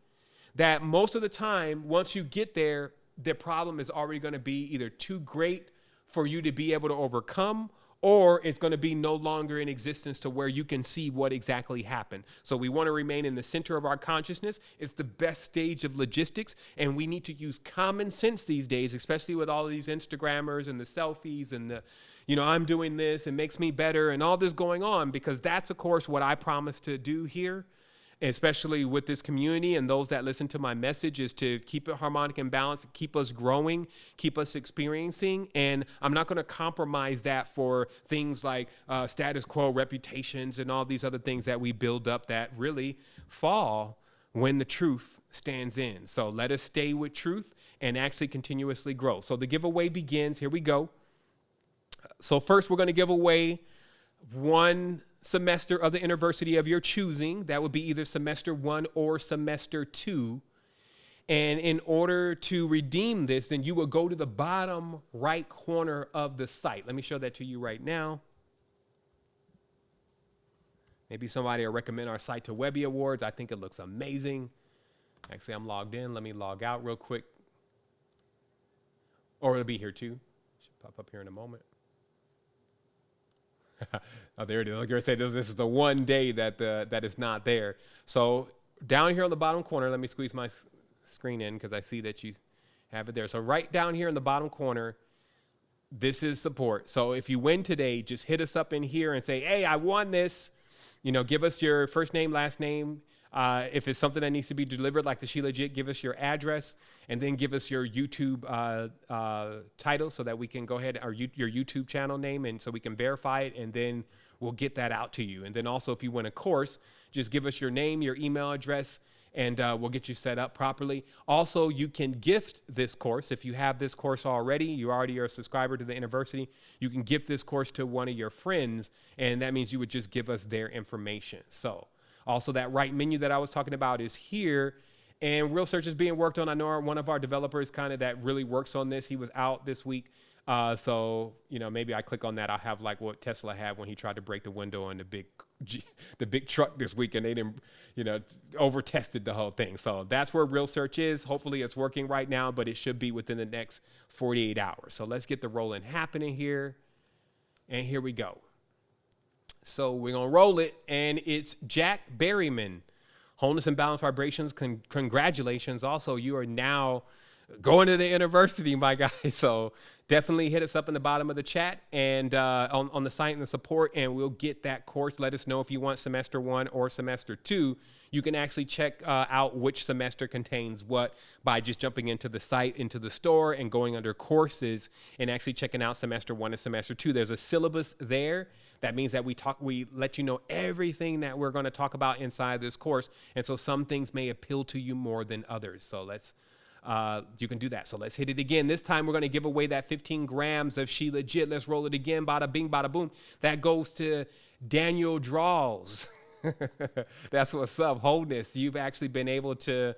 that most of the time, once you get there, the problem is already going to be either too great for you to be able to overcome, or it's going to be no longer in existence to where you can see what exactly happened. So we want to remain in the center of our consciousness. It's the best stage of logistics, and we need to use common sense these days, especially with all of these Instagrammers and the selfies and the, I'm doing this, it makes me better, and all this going on, because that's, of course, what I promise to do here, especially with this community and those that listen to my message, is to keep it harmonic and balanced, keep us growing, keep us experiencing. And I'm not going to compromise that for things like status quo, reputations, and all these other things that we build up that really fall when the truth stands in. So let us stay with truth and actually continuously grow. So the giveaway begins. Here we go. So first, we're going to give away one semester of the university of your choosing. That would be either semester 1 or semester 2. And in order to redeem this, then you will go to the bottom right corner of the site. Let me show that to you right now. Maybe somebody will recommend our site to Webby Awards. I think it looks amazing. Actually, I'm logged in. Let me log out real quick. Or it'll be here too. Should pop up here in a moment. Oh, there it is. Like I said, this is the one day that it's not there. So down here on the bottom corner, let me squeeze my screen in because I see that you have it there. So right down here in the bottom corner, this is support. So if you win today, just hit us up in here and say, hey, I won this. Give us your first name, last name. If it's something that needs to be delivered, like the She Legit, give us your address, and then give us your YouTube title so that we can go ahead, or your YouTube channel name, and so we can verify it, and then we'll get that out to you. And then also, if you win a course, just give us your name, your email address, and we'll get you set up properly. Also, you can gift this course. If you have this course already, you already are a subscriber to the university, you can gift this course to one of your friends, and that means you would just give us their information. So also, that right menu that I was talking about is here, and Real Search is being worked on. I know one of our developers that really works on this. He was out this week. So, maybe I click on that. I'll have like what Tesla had when he tried to break the window on the big truck this week, and they didn't, over tested the whole thing. So that's where Real Search is. Hopefully it's working right now, but it should be within the next 48 hours. So let's get the rolling happening here. And here we go. So we're going to roll it, and it's Jack Berryman. Wholeness and Balance Vibrations, congratulations. Also, you are now going to the university, my guy. So definitely hit us up in the bottom of the chat and on the site and the support, and we'll get that course. Let us know if you want semester 1 or semester 2. You can actually check out which semester contains what by just jumping into the site, into the store, and going under courses and actually checking out semester 1 and semester 2. There's a syllabus there. That means that we let you know everything that we're going to talk about inside this course. And so some things may appeal to you more than others. So you can do that. So let's hit it again. This time we're going to give away that 15 grams of She Legit. Let's roll it again. Bada bing, bada boom. That goes to Daniel Draws. That's what's up. Wholeness. You've actually been able to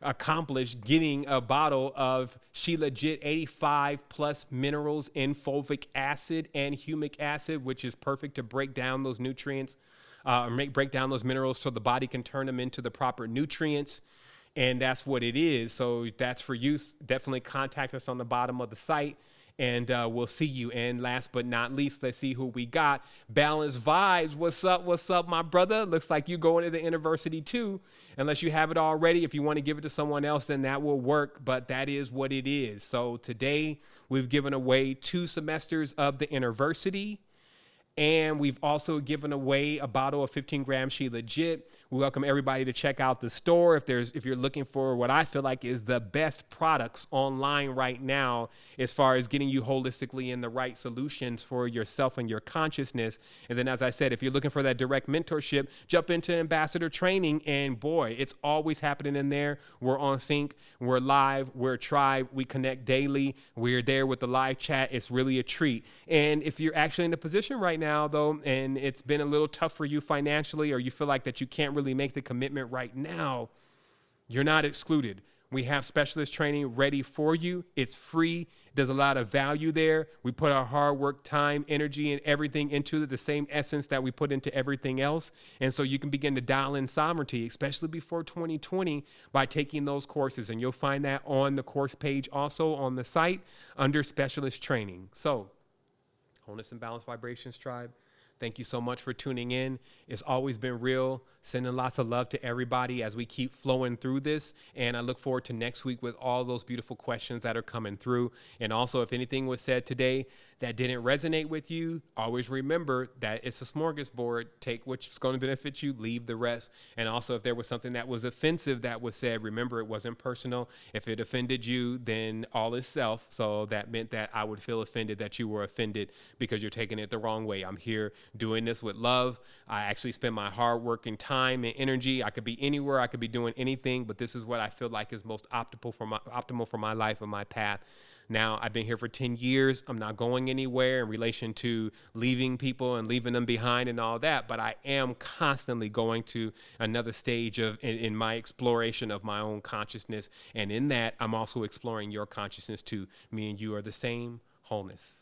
accomplish getting a bottle of She Legit 85 plus minerals in fulvic acid and humic acid, which is perfect to break down those nutrients, break down those minerals so the body can turn them into the proper nutrients. And that's what it is. So that's for you. Definitely contact us on the bottom of the site, and we'll see you. And last but not least, let's see who we got. Balance Vibes. What's up? What's up, my brother? Looks like you going to the university too. Unless you have it already. If you want to give it to someone else, then that will work. But that is what it is. So today we've given away 2 semesters of the university. And we've also given away a bottle of 15 gram She Legit. We welcome everybody to check out the store if you're looking for what I feel like is the best products online right now as far as getting you holistically in the right solutions for yourself and your consciousness. And then, as I said, if you're looking for that direct mentorship, jump into ambassador training, and boy, it's always happening in there. We're on sync, we're live, we're a tribe, we connect daily, we're there with the live chat. It's really a treat. And if you're actually in the position right now though, and it's been a little tough for you financially, or you feel like that you can't really make the commitment right now, you're not excluded. We have specialist training ready for you. It's free. There's a lot of value there. We put our hard work, time, energy, and everything into the same essence that we put into everything else. And so you can begin to dial in sovereignty, especially before 2020, by taking those courses. And you'll find that on the course page also on the site under specialist training. So, Wholeness and Balanced Vibrations Tribe, thank you so much for tuning in. It's always been real. Sending lots of love to everybody as we keep flowing through this. And I look forward to next week with all those beautiful questions that are coming through. And also, if anything was said today that didn't resonate with you, always remember that it's a smorgasbord. Take what's going to benefit you, leave the rest. And also, if there was something that was offensive that was said, remember it wasn't personal. If it offended you, then all is self. So that meant that I would feel offended that you were offended because you're taking it the wrong way. I'm here doing this with love. I actually spend my hard work and time and energy. I could be anywhere. I could be doing anything, but this is what I feel like is most optimal for my life and my path. Now, I've been here for 10 years. I'm not going anywhere in relation to leaving people and leaving them behind and all that, but I am constantly going to another stage in my exploration of my own consciousness. And in that, I'm also exploring your consciousness too. Me and you are the same wholeness.